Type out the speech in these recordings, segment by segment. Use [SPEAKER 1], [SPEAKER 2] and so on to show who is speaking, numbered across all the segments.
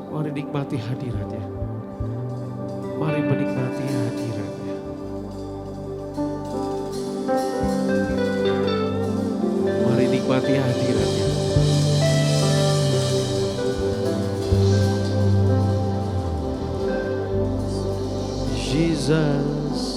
[SPEAKER 1] Mari nikmati hadiratnya. Mari menikmati hadiratnya. Mari nikmati hadiratnya. Jesus.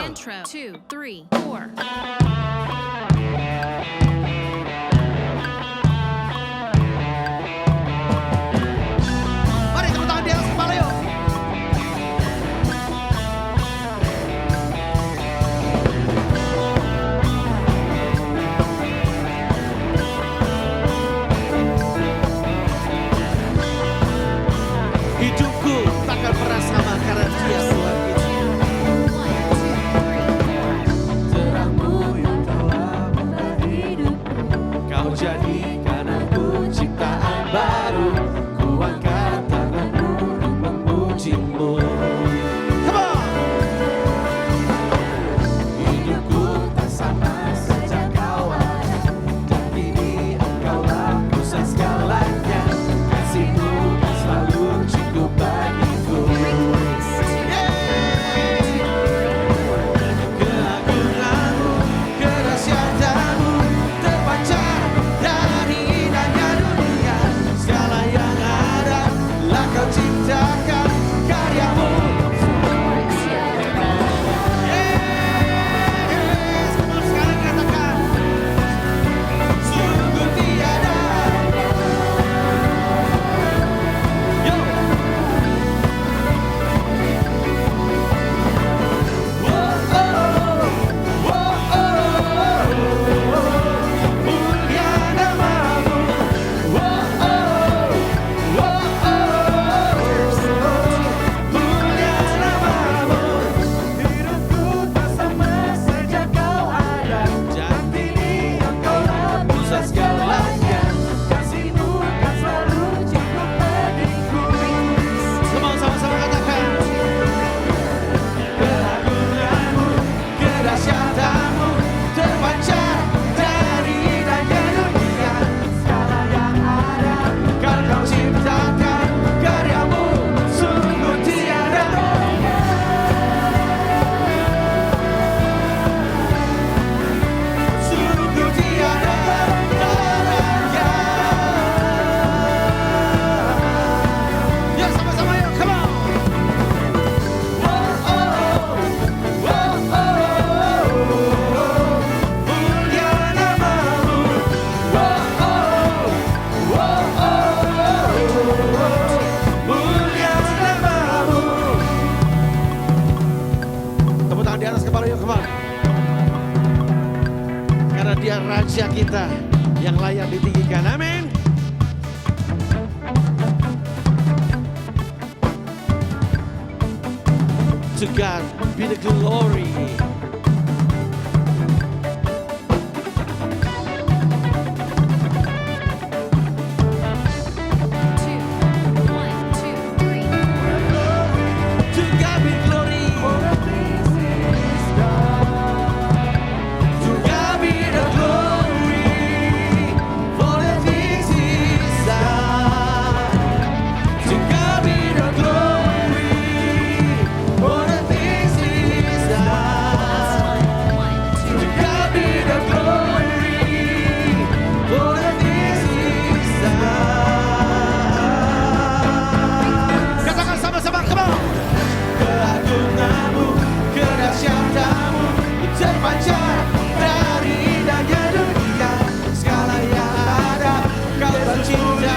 [SPEAKER 2] Intro 2, 3, 4.
[SPEAKER 1] Mari tepuk tangan di atas kepala yuk. atas kepala yuk, come on. Karena dia raja kita yang layak ditinggikan. Amin. To God be the glory.
[SPEAKER 2] Two. One, two, three, four.
[SPEAKER 1] To God be glory. To God be the glory for the things He's done. To God be the glory for the things He's done.
[SPEAKER 2] One, two.
[SPEAKER 1] To God be the glory for the things He's done. Katakan sama-sama, come on. Keagunganmu, kedahsyatanmu terpancar dari indahnya dunia. Segala yang ada kau tercipta.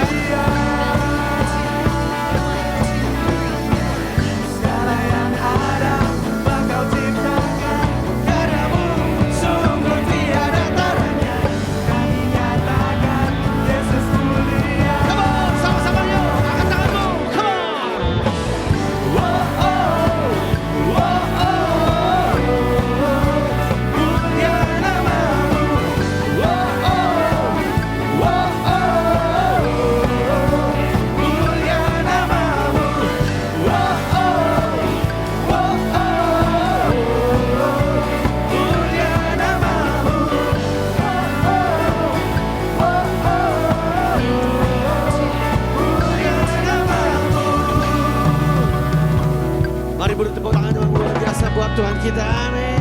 [SPEAKER 1] Segala yang ada kau ciptakan. Karyamu sungguh tiada taranya. Kami nyatakan Yesus mulia. Come on, sama-sama yuk, angkat tanganmu, come on. Whoa, mulia namamu. Mulia namamu. Mulia namamu. Mulia namamu. Mari beri tepuk tangan yang luar biasa buat Tuhan kita. Amin.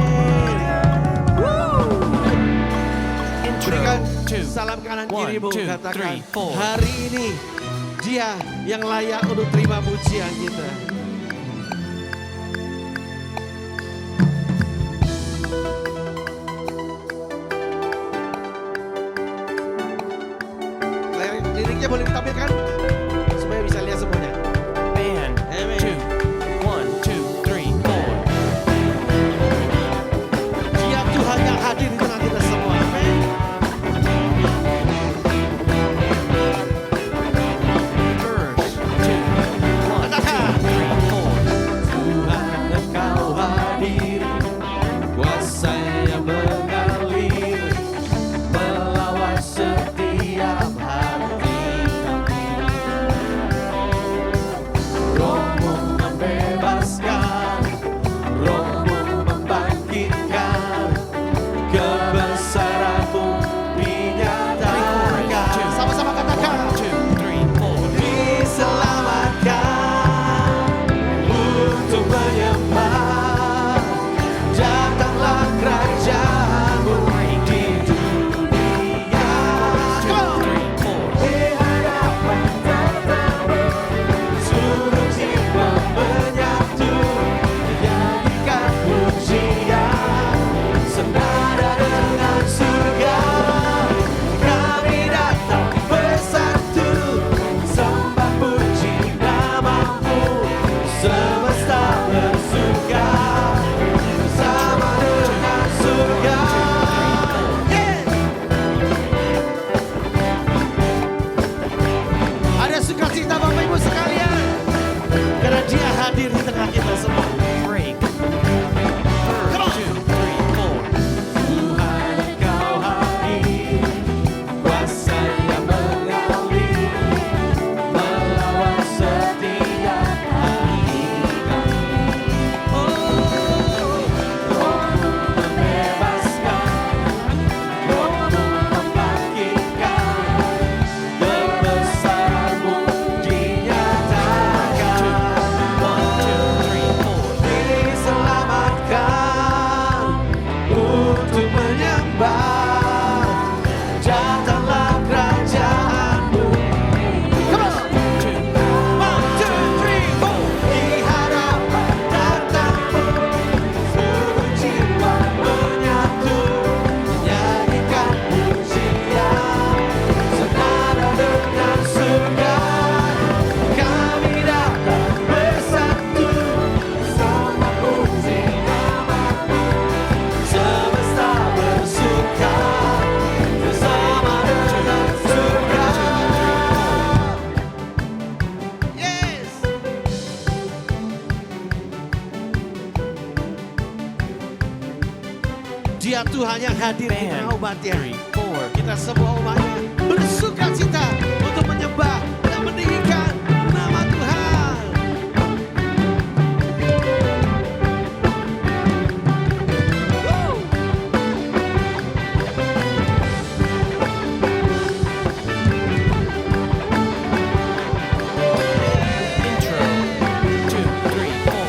[SPEAKER 1] Berikan salam kanan kirimu, katakan hari ini dia yang layak untuk terima pujian kita. Liriknya boleh ditampilkan supaya bisa lihat semuanya.
[SPEAKER 3] Band.
[SPEAKER 1] Amen.
[SPEAKER 3] 2, 1, 2, 3, 4.
[SPEAKER 1] Dia Tuhan yang hadir di tengah kita semua. Amin.
[SPEAKER 3] Verse 2, 1,
[SPEAKER 1] Katakan.
[SPEAKER 3] 2, 3.
[SPEAKER 1] Dia Tuhan yang hadir di
[SPEAKER 3] Band.
[SPEAKER 1] tengah umatnya.
[SPEAKER 3] 3, 4.
[SPEAKER 1] Kita semua umatnya bersuka cita untuk menyembah dan meninggikan nama Tuhan. Woo!
[SPEAKER 3] Intro. 2, 3, 4.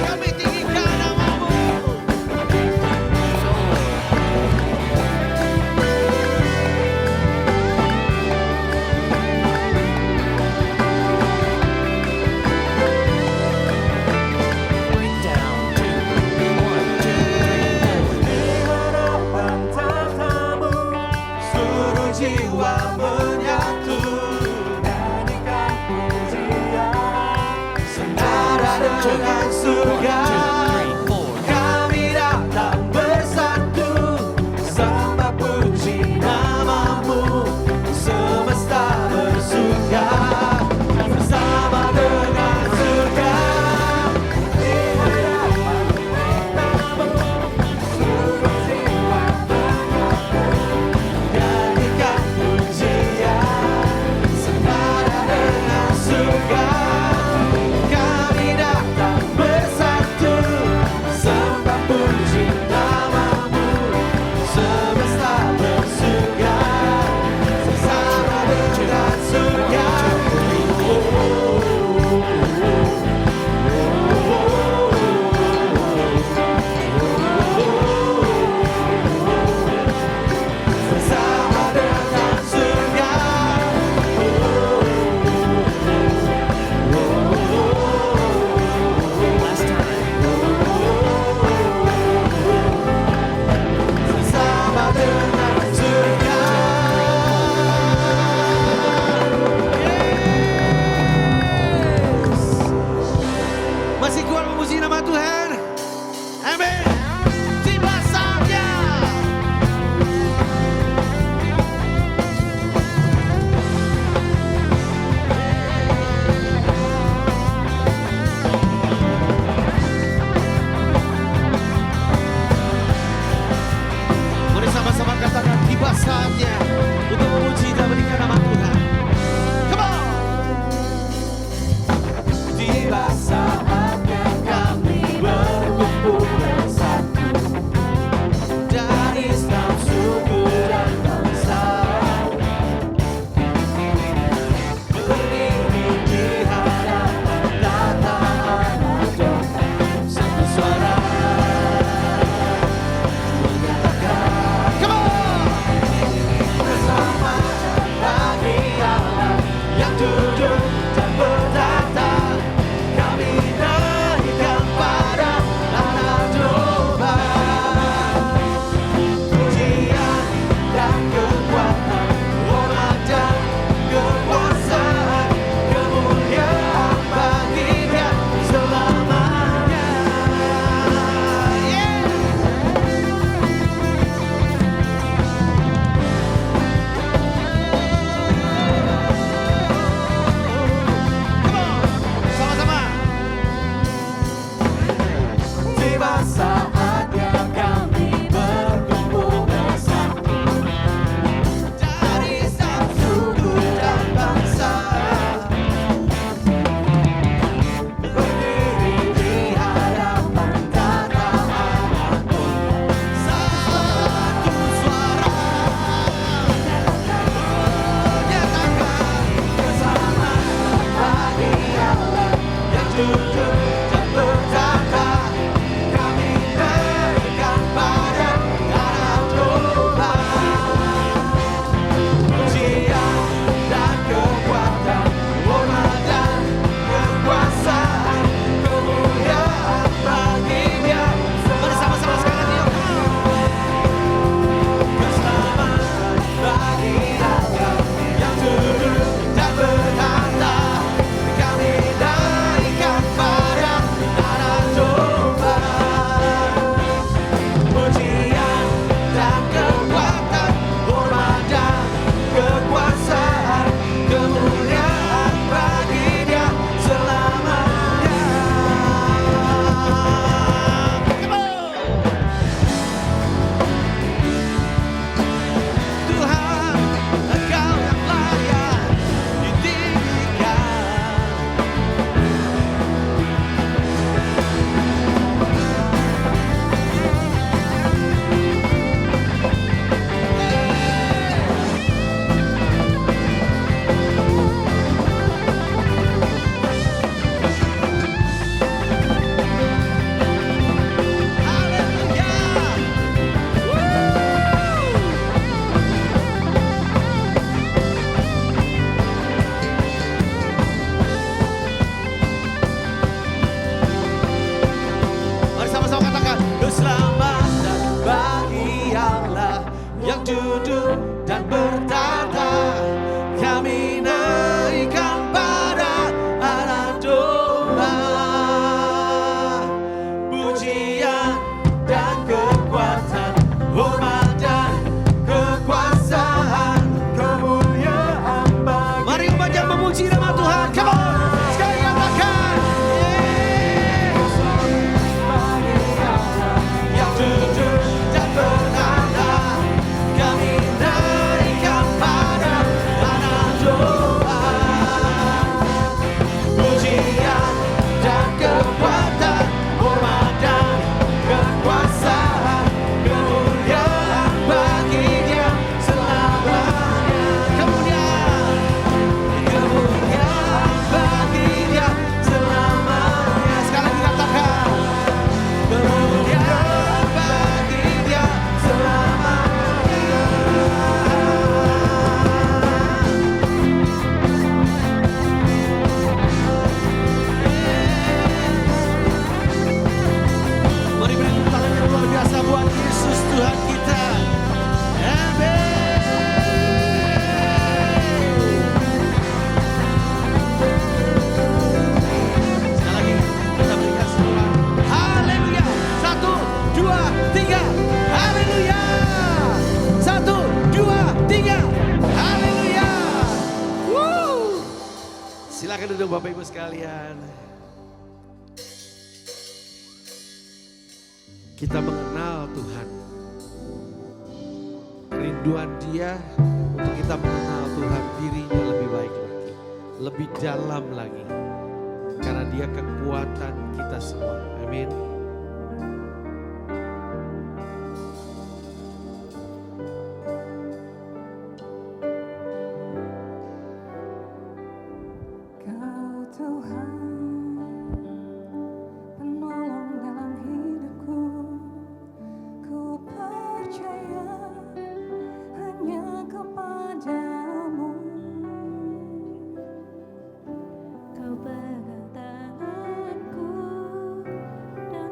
[SPEAKER 1] Kami tinggikan namamu.
[SPEAKER 3] Breakdown. 2, 1, 2, 3, 4.
[SPEAKER 1] Seluruh jiwa menyatu,
[SPEAKER 4] nyanyikan pujian
[SPEAKER 1] senada dengan surga.
[SPEAKER 3] 1, 2, 3, 4.
[SPEAKER 1] Kami datang bersatu, sembah puji namamu. Semesta bersuka bersama dengan surga. Di hadapan tamu, seluruh jiwa menyatu, nyanyikan pujian. Silakan duduk Bapak Ibu sekalian. Kita mengenal Tuhan. Kerinduan Dia untuk kita mengenal Tuhan, dirinya lebih baik lagi, lebih dalam lagi. Karena Dia kekuatan kita semua. Amin.
[SPEAKER 4] Kau Tuhan, penolong dalam hidupku. Ku percaya hanya kepadamu.
[SPEAKER 5] Kau pegang tanganku dan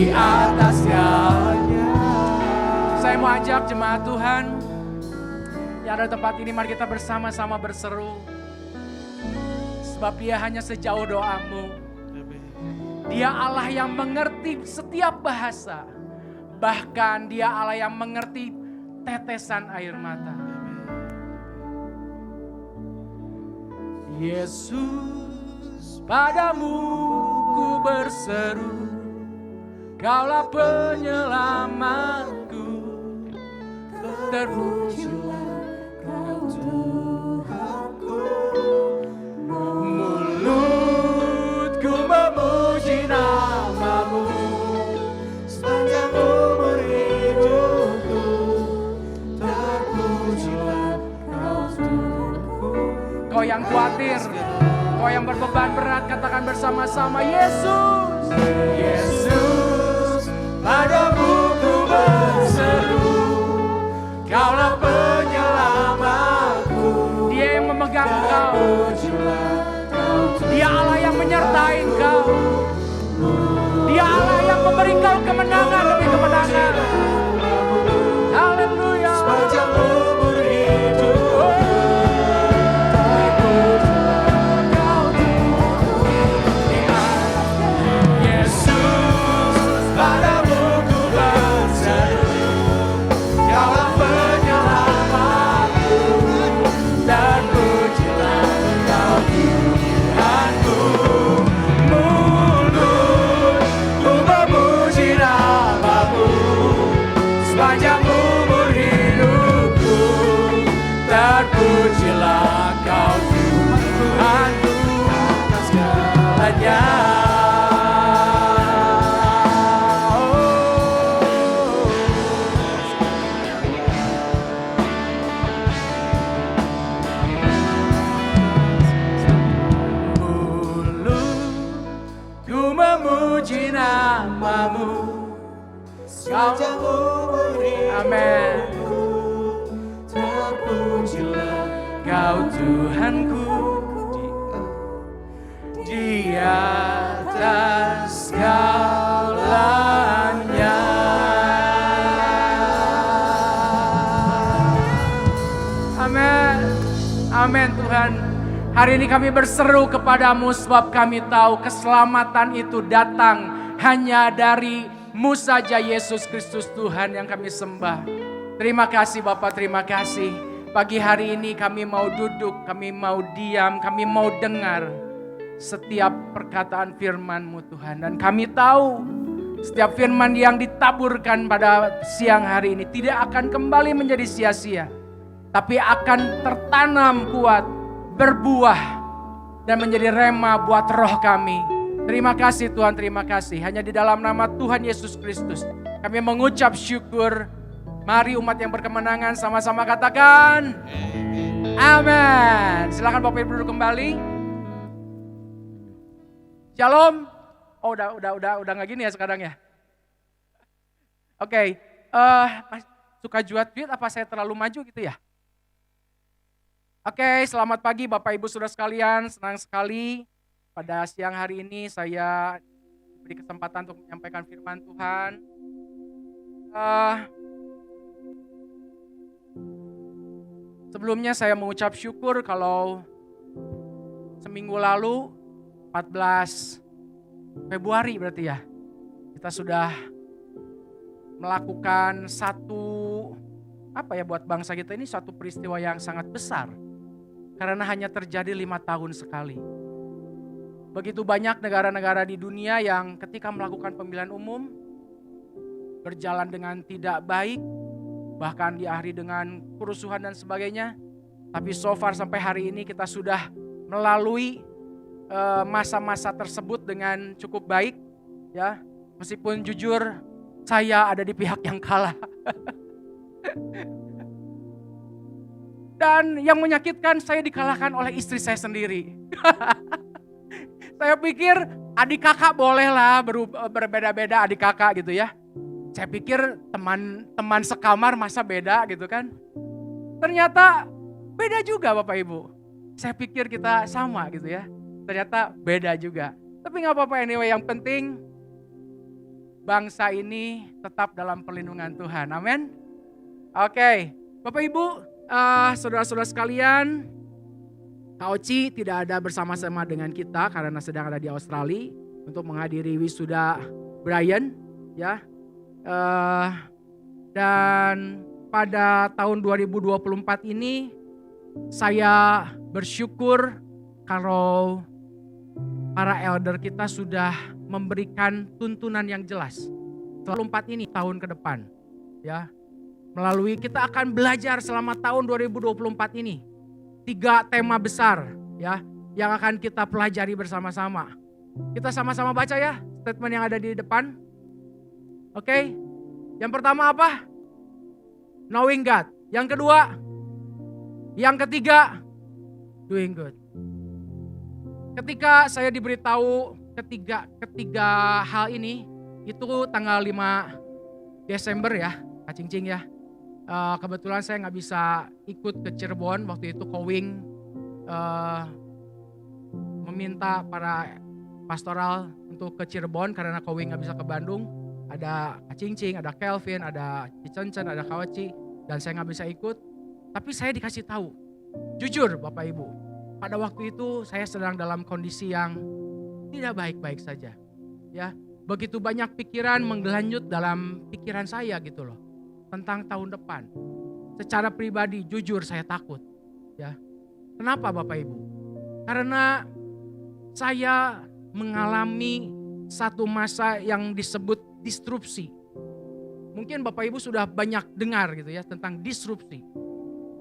[SPEAKER 5] di atas segalanya. Saya mau ajak jemaat Tuhan yang ada di tempat ini, mari kita bersama-sama berseru. Sebab dia hanya sejauh doamu. Dia Allah yang mengerti setiap bahasa. Bahkan dia Allah yang mengerti tetesan air mata. Yesus, padamu ku berseru, Kaulah penyelamatku. Terpujilah Kau Tuhanku. Mulutku memuji namamu sepanjang umur hidupku. Terpujilah Kau Tuhanku. Kau yang khawatir, kau yang berbeban berat, katakan bersama-sama, Yesus, Yesus, padamu ku berseru, Kaulah penyelamatku. Dia yang memegang engkau, Dia Allah yang menyertai engkau, Dia Allah yang memberi engkau kemenangan demi kemenangan. Haleluya. Sepanjang umur hidup. Terpujilah Kau Tuhanku atas segalanya. Mulutku memuji namamu sepanjang umur hidupku. Amin. Terpujilah Kau Tuhanku di atas segalanya. Amin. Amin Tuhan. Hari ini kami berseru kepadamu sebab kami tahu keselamatan itu datang hanya dari-Mu saja, Yesus Kristus Tuhan yang kami sembah. Terima kasih Bapak, terima kasih. Pagi hari ini kami mau duduk, kami mau diam, kami mau dengar setiap perkataan firman-Mu Tuhan. Dan kami tahu setiap firman yang ditaburkan pada siang hari ini tidak akan kembali menjadi sia-sia. Tapi akan tertanam kuat, berbuah, dan menjadi rema buat roh kami. Terima kasih Tuhan, terima kasih. Hanya di dalam nama Tuhan Yesus Kristus kami mengucap syukur. Mari umat yang berkemenangan sama-sama katakan amin. Silakan Bapak Ibu duduk kembali. Shalom. Oh udah nggak gini ya sekarang ya. Oke. Suka juat-juat apa saya terlalu maju gitu ya? Oke, selamat pagi Bapak Ibu Saudara sekalian. Senang sekali pada siang hari ini saya diberi kesempatan untuk menyampaikan firman Tuhan. Sebelumnya saya mengucap syukur kalau seminggu lalu 14 Februari berarti ya, kita sudah melakukan buat bangsa kita ini satu peristiwa yang sangat besar. Karena hanya terjadi 5 tahun sekali. Begitu banyak negara-negara di dunia yang ketika melakukan pemilihan umum berjalan dengan tidak baik, bahkan diakhiri dengan kerusuhan dan sebagainya. Tapi so far sampai hari ini kita sudah melalui masa-masa tersebut dengan cukup baik, ya. Meskipun jujur saya ada di pihak yang kalah. Dan yang menyakitkan saya dikalahkan oleh istri saya sendiri. Saya pikir adik kakak bolehlah berbeda-beda adik kakak gitu ya. Saya pikir teman sekamar masa beda gitu kan. Ternyata beda juga Bapak Ibu. Saya pikir kita sama gitu ya. Ternyata beda juga. Tapi gak apa-apa anyway, yang penting bangsa ini tetap dalam perlindungan Tuhan. Amin. Oke, Bapak Ibu, saudara-saudara sekalian, Kak Oci tidak ada bersama-sama dengan kita karena sedang ada di Australia untuk menghadiri wisuda Brian, ya. Dan pada tahun 2024 ini saya bersyukur kalau para elder kita sudah memberikan tuntunan yang jelas. 2024 ini tahun ke depan, ya. Melalui kita akan belajar selama tahun 2024 ini 3 tema besar, ya, yang akan kita pelajari bersama-sama. Kita sama-sama baca ya statement yang ada di depan. Oke. Yang pertama apa? Knowing God. Yang kedua, yang ketiga, doing good. Ketika saya diberitahu ketiga hal ini, itu tanggal 5 Desember ya, Kak Cing-Cing ya. Kebetulan saya nggak bisa ikut ke Cirebon waktu itu. Kowing meminta para pastoral untuk ke Cirebon karena Kowing nggak bisa ke Bandung. Ada Kak Cing-Cing, ada Kelvin, ada Cicencen, ada Kawaci, dan saya nggak bisa ikut. Tapi saya dikasih tahu, jujur Bapak Ibu, pada waktu itu saya sedang dalam kondisi yang tidak baik-baik saja. Ya, begitu banyak pikiran menggelanjut dalam pikiran saya gitu loh, tentang tahun depan. Secara pribadi jujur saya takut. Ya, kenapa Bapak Ibu? Karena saya mengalami satu masa yang disebut disrupsi. Mungkin Bapak Ibu sudah banyak dengar gitu ya tentang disrupsi.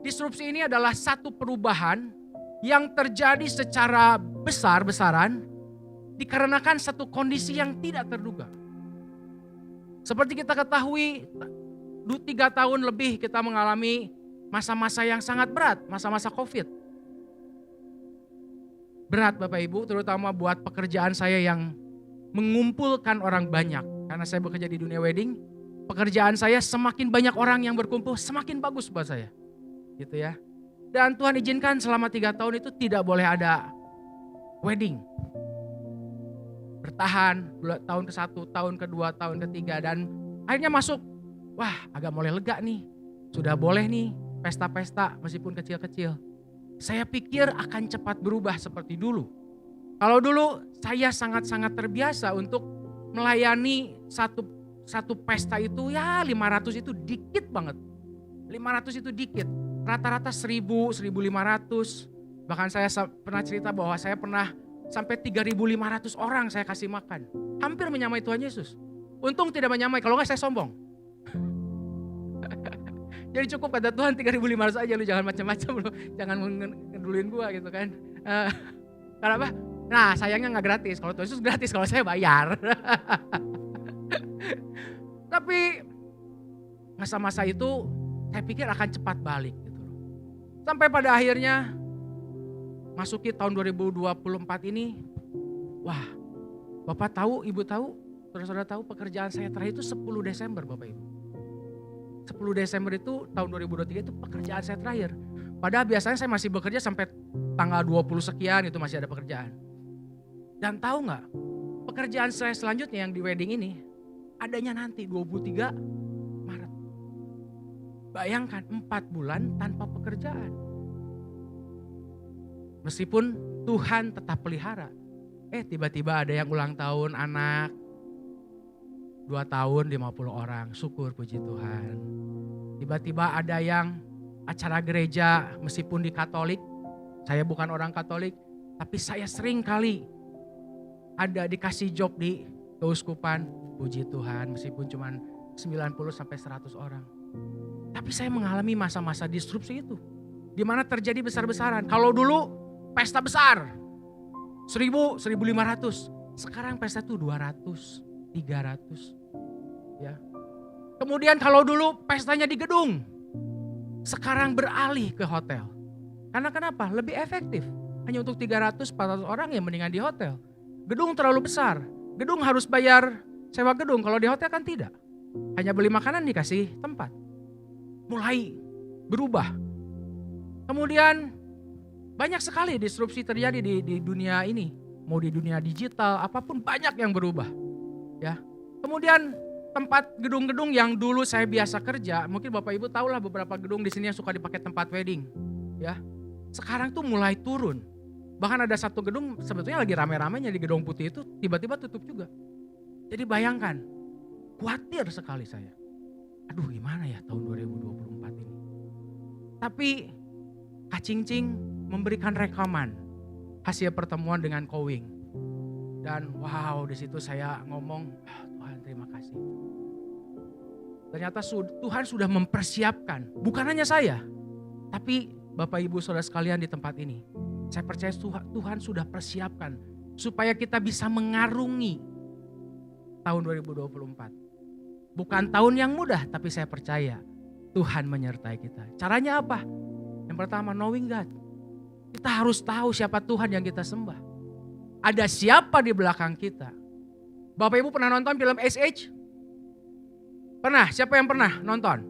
[SPEAKER 5] Disrupsi ini adalah satu perubahan yang terjadi secara besar-besaran dikarenakan satu kondisi yang tidak terduga. Seperti kita ketahui, 3 tahun lebih kita mengalami masa-masa yang sangat berat, masa-masa COVID. Berat Bapak Ibu, terutama buat pekerjaan saya yang mengumpulkan orang banyak. Karena saya bekerja di dunia wedding, pekerjaan saya semakin banyak orang yang berkumpul, semakin bagus buat saya. Gitu ya. Dan Tuhan izinkan selama 3 tahun itu tidak boleh ada wedding. Bertahan tahun ke-1, tahun ke-2, tahun ke-3, dan akhirnya masuk, wah agak mulai lega nih. Sudah boleh nih pesta-pesta meskipun kecil-kecil. Saya pikir akan cepat berubah seperti dulu. Kalau dulu saya sangat-sangat terbiasa untuk melayani satu pesta itu ya 500 itu dikit banget. 500 itu dikit. Rata-rata 1.000, 1.500. Bahkan saya pernah cerita bahwa saya pernah sampai 3.500 orang saya kasih makan. Hampir menyamai Tuhan Yesus. Untung tidak menyamai, kalau enggak saya sombong. Jadi cukup kata Tuhan 3.500 aja, lu jangan macam-macam, lu jangan ngeduluin gua gitu kan. Kenapa? Nah sayangnya gak gratis, kalau Tuhan Yesus gratis, kalau saya bayar. Tapi masa-masa itu saya pikir akan cepat balik gitu. Sampai pada akhirnya masuki tahun 2024 ini, wah Bapak tahu, Ibu tahu, saudara-saudara tahu pekerjaan saya terakhir itu 10 Desember Bapak Ibu. 10 Desember itu tahun 2023 itu pekerjaan saya terakhir. Padahal biasanya saya masih bekerja sampai tanggal 20 sekian itu masih ada pekerjaan. Dan tahu nggak, pekerjaan saya selanjutnya yang di wedding ini adanya nanti 23 Maret. Bayangkan 4 bulan tanpa pekerjaan. Meskipun Tuhan tetap pelihara. Tiba-tiba ada yang ulang tahun anak. 2 tahun 50 orang, syukur puji Tuhan. Tiba-tiba ada yang acara gereja meskipun di Katolik. Saya bukan orang Katolik, tapi saya sering kali ada dikasih job di keuskupan. Puji Tuhan meskipun cuma 90 sampai 100 orang. Tapi saya mengalami masa-masa disrupsi itu. Di mana terjadi besar-besaran. Kalau dulu pesta besar 1.000, 1.500. Sekarang pesta itu 200, 300. Ya. Kemudian kalau dulu pestanya di gedung. Sekarang beralih ke hotel. Karena kenapa? Lebih efektif. Hanya untuk 300, 400 orang yang mendingan di hotel. Gedung terlalu besar. Gedung harus bayar sewa gedung. Kalau di hotel kan tidak. Hanya beli makanan dikasih tempat. Mulai berubah. Kemudian banyak sekali disrupsi terjadi di dunia ini. Mau di dunia digital, apapun banyak yang berubah. Ya. Kemudian tempat gedung-gedung yang dulu saya biasa kerja, mungkin Bapak Ibu tahu lah beberapa gedung di sini yang suka dipakai tempat wedding. Ya, sekarang tuh mulai turun. Bahkan ada satu gedung sebetulnya lagi rame-ramenya di Gedung Putih itu tiba-tiba tutup juga. Jadi bayangkan, khawatir sekali saya. Aduh gimana ya tahun 2024 ini. Tapi Kak Cing memberikan rekaman hasil pertemuan dengan Kowing. Dan wow, di situ saya ngomong, Tuhan terima kasih. Ternyata Tuhan sudah mempersiapkan, bukan hanya saya, tapi Bapak Ibu Saudara sekalian di tempat ini. Saya percaya Tuhan sudah persiapkan supaya kita bisa mengarungi tahun 2024. Bukan tahun yang mudah, tapi saya percaya Tuhan menyertai kita. Caranya apa? Yang pertama, knowing God. Kita harus tahu siapa Tuhan yang kita sembah. Ada siapa di belakang kita. Bapak Ibu pernah nonton film Ice Age? Pernah? Siapa yang pernah nonton?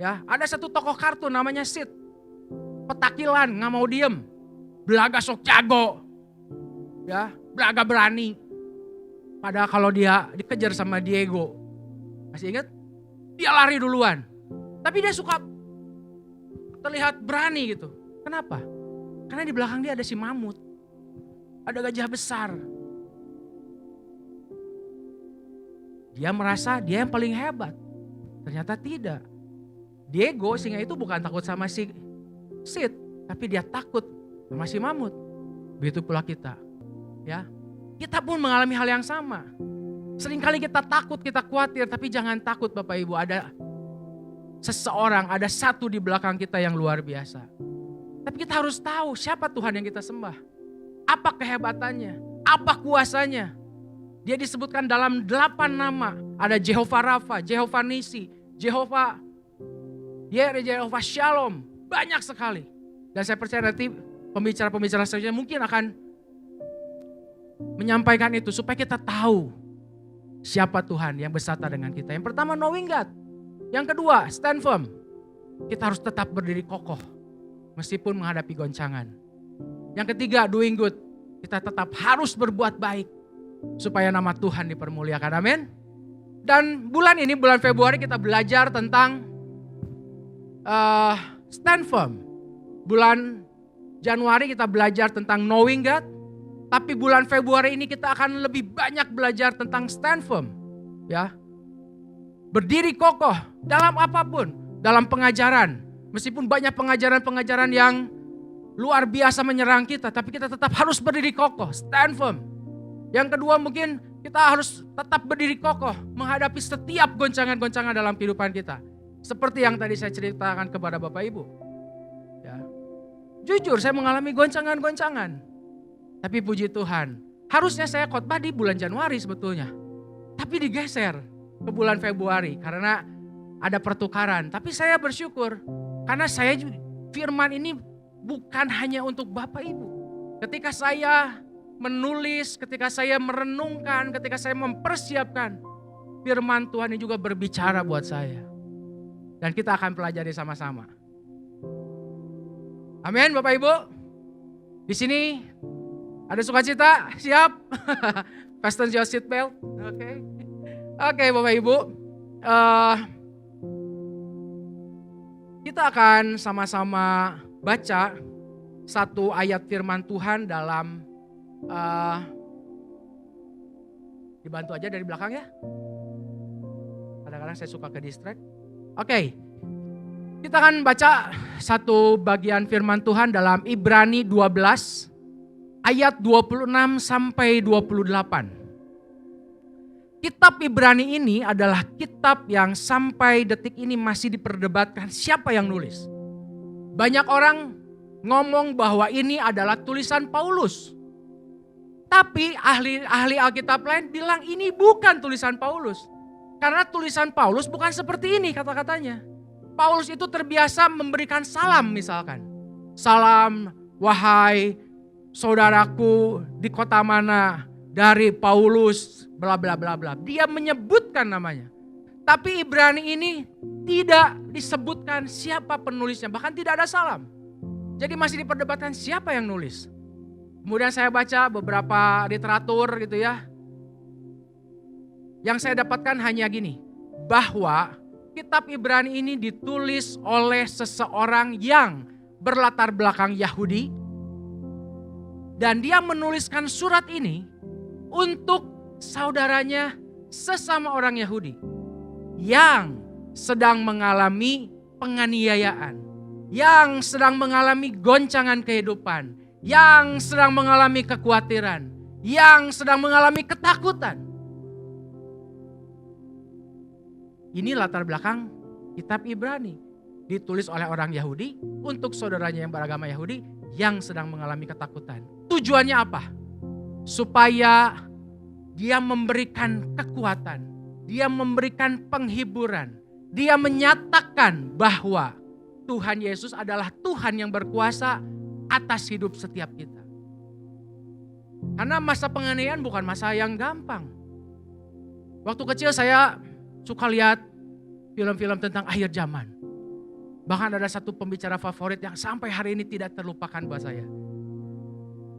[SPEAKER 5] Ya, ada satu tokoh kartun namanya Sid. Petakilan, gak mau diem. Belaga sok jago. Ya, belaga berani. Padahal kalau dia dikejar sama Diego. Masih ingat? Dia lari duluan. Tapi dia suka terlihat berani gitu. Kenapa? Karena di belakang dia ada si mamut. Ada gajah besar. Dia merasa dia yang paling hebat. Ternyata tidak. Diego singa itu bukan takut sama si Sid. Tapi dia takut sama si mamut. Begitu pula kita. Ya, kita pun mengalami hal yang sama. Seringkali kita takut, kita khawatir. Tapi jangan takut Bapak Ibu. Ada seseorang, ada satu di belakang kita yang luar biasa. Tapi kita harus tahu siapa Tuhan yang kita sembah. Apa kehebatannya, apa kuasanya. Dia disebutkan dalam 8 nama. Ada Jehovah Rafa, Jehovah Nisi, Jehovah Shalom. Banyak sekali. Dan saya percaya nanti pembicara-pembicara selanjutnya mungkin akan menyampaikan itu. Supaya kita tahu siapa Tuhan yang bersama dengan kita. Yang pertama knowing God. Yang kedua stand firm. Kita harus tetap berdiri kokoh. Meskipun menghadapi goncangan. Yang ketiga doing good. Kita tetap harus berbuat baik. Supaya nama Tuhan dipermuliakan. Amin. Dan bulan ini, bulan Februari kita belajar tentang stand firm. Bulan Januari kita belajar tentang knowing God. Tapi bulan Februari ini kita akan lebih banyak belajar tentang stand firm. Ya. Berdiri kokoh dalam apapun. Dalam pengajaran. Meskipun banyak pengajaran-pengajaran yang luar biasa menyerang kita. Tapi kita tetap harus berdiri kokoh. Stand firm. Yang kedua mungkin kita harus tetap berdiri kokoh. Menghadapi setiap goncangan-goncangan dalam kehidupan kita. Seperti yang tadi saya ceritakan kepada Bapak Ibu. Ya. Jujur saya mengalami goncangan-goncangan. Tapi puji Tuhan. Harusnya saya khotbah di bulan Januari sebetulnya. Tapi digeser ke bulan Februari. Karena ada pertukaran. Tapi saya bersyukur. Karena saya firman ini bukan hanya untuk Bapak Ibu. Ketika saya menulis, ketika saya merenungkan, ketika saya mempersiapkan. Firman Tuhan ini juga berbicara buat saya. Dan kita akan pelajari sama-sama. Amin Bapak Ibu. Di sini ada sukacita, siap? Fasten your seatbelt. Oke Bapak Ibu. Kita akan sama-sama baca satu ayat firman Tuhan dalam dibantu aja dari belakang ya. Kadang-kadang saya suka ke distract. Oke. Kita akan baca satu bagian firman Tuhan dalam Ibrani 12 ayat 26 sampai 28. Kitab Ibrani ini adalah kitab yang sampai detik ini masih diperdebatkan siapa yang nulis. Banyak orang ngomong bahwa ini adalah tulisan Paulus. Tapi ahli Alkitab lain bilang ini bukan tulisan Paulus. Karena tulisan Paulus bukan seperti ini kata-katanya. Paulus itu terbiasa memberikan salam misalkan. Salam wahai saudaraku di kota mana dari Paulus bla bla bla bla. Dia menyebutkan namanya. Tapi Ibrani ini tidak disebutkan siapa penulisnya. Bahkan tidak ada salam. Jadi masih diperdebatkan siapa yang nulis. Kemudian saya baca beberapa literatur gitu ya. Yang saya dapatkan hanya gini, bahwa kitab Ibrani ini ditulis oleh seseorang yang berlatar belakang Yahudi. Dan dia menuliskan surat ini untuk saudaranya sesama orang Yahudi yang sedang mengalami penganiayaan, yang sedang mengalami goncangan kehidupan, yang sedang mengalami kekhawatiran, yang sedang mengalami ketakutan. Ini latar belakang kitab Ibrani. Ditulis oleh orang Yahudi untuk saudaranya yang beragama Yahudi yang sedang mengalami ketakutan. Tujuannya apa? Supaya dia memberikan kekuatan, dia memberikan penghiburan, dia menyatakan bahwa Tuhan Yesus adalah Tuhan yang berkuasa atas hidup setiap kita. Karena masa penganiayaan bukan masa yang gampang. Waktu kecil saya suka lihat film-film tentang akhir zaman. Bahkan ada satu pembicara favorit yang sampai hari ini tidak terlupakan buat saya.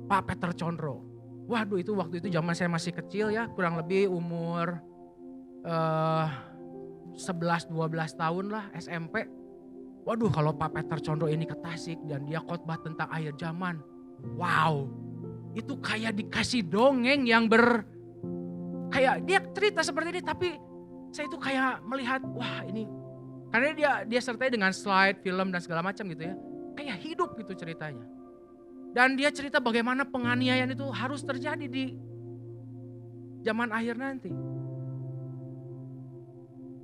[SPEAKER 5] Pak Peter Condro. Waduh, itu waktu itu zaman saya masih kecil ya, kurang lebih umur 11-12 tahun lah, SMP. Waduh, kalau Pak Peter Condro ini ke Tasik dan dia khotbah tentang akhir zaman. Wow, itu kayak dikasih dongeng yang kayak dia cerita seperti ini, tapi saya itu kayak melihat, wah ini, karena dia sertai dengan slide, film dan segala macam gitu ya. Kayak hidup gitu ceritanya. Dan dia cerita bagaimana penganiayaan itu harus terjadi di zaman akhir nanti.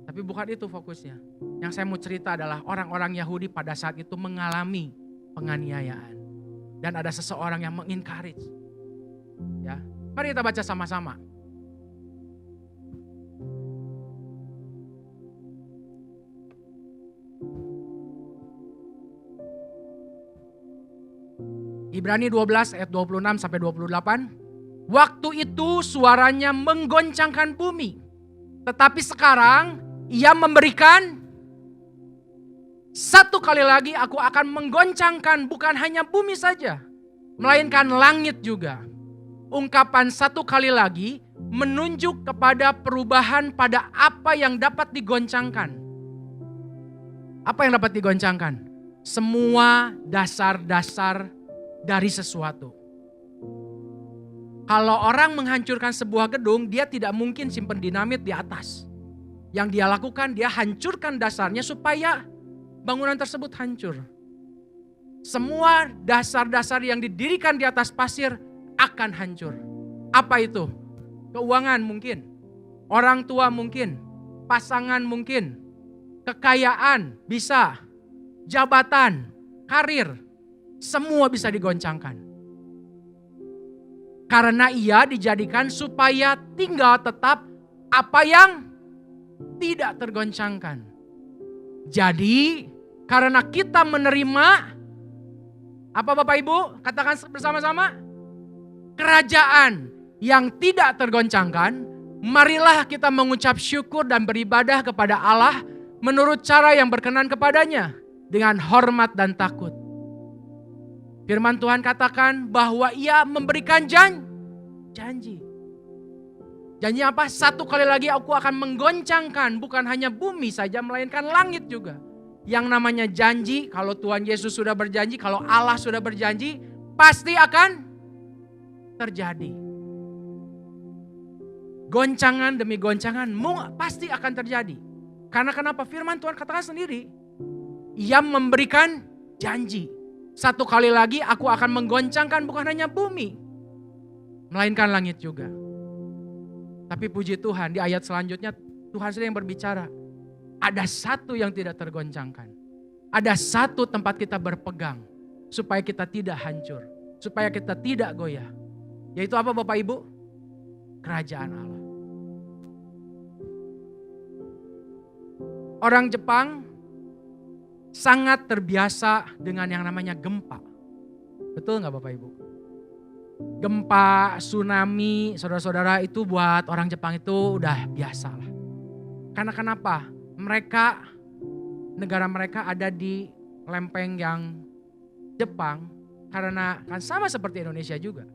[SPEAKER 5] Tapi bukan itu fokusnya. Yang saya mau cerita adalah orang-orang Yahudi pada saat itu mengalami penganiayaan. Dan ada seseorang yang mengencourage. Ya, mari kita baca sama-sama. Ibrani 12 ayat 26 sampai 28. Waktu itu suaranya menggoncangkan bumi. Tetapi sekarang ia memberikan satu kali lagi aku akan menggoncangkan bukan hanya bumi saja. Melainkan langit juga. Ungkapan satu kali lagi menunjuk kepada perubahan pada apa yang dapat digoncangkan. Apa yang dapat digoncangkan? Semua dasar-dasar dari sesuatu. Kalau orang menghancurkan sebuah gedung, dia tidak mungkin simpan dinamit di atas. Yang dia lakukan, dia hancurkan dasarnya supaya bangunan tersebut hancur. Semua dasar-dasar yang didirikan di atas pasir akan hancur. Apa itu? Keuangan mungkin, orang tua mungkin, pasangan mungkin, kekayaan bisa, jabatan, karir, semua bisa digoncangkan. Karena ia dijadikan supaya tinggal tetap apa yang tidak tergoncangkan. Jadi karena kita menerima, apa Bapak Ibu? Katakan bersama-sama. Kerajaan yang tidak tergoncangkan, marilah kita mengucap syukur dan beribadah kepada Allah menurut cara yang berkenan kepadanya dengan hormat dan takut. Firman Tuhan katakan bahwa ia memberikan janji. Janji apa? Satu kali lagi aku akan menggoncangkan bukan hanya bumi saja melainkan langit juga. Yang namanya janji, kalau Tuhan Yesus sudah berjanji, kalau Allah sudah berjanji, pasti akan terjadi. Goncangan demi goncangan pasti akan terjadi. Karena kenapa? Firman Tuhan katakan sendiri, ia memberikan janji. Satu kali lagi aku akan menggoncangkan bukan hanya bumi, melainkan langit juga. Tapi puji Tuhan di ayat selanjutnya Tuhan sendiri yang berbicara. Ada satu yang tidak tergoncangkan. Ada satu tempat kita berpegang supaya kita tidak hancur. Supaya kita tidak goyah. Yaitu apa Bapak Ibu? Kerajaan Allah. Orang Jepang sangat terbiasa dengan yang namanya gempa. Betul gak Bapak Ibu? Gempa, tsunami, saudara-saudara itu buat orang Jepang itu udah biasa lah. Karena kenapa? Negara mereka ada di lempeng yang Jepang. Karena kan sama seperti Indonesia juga.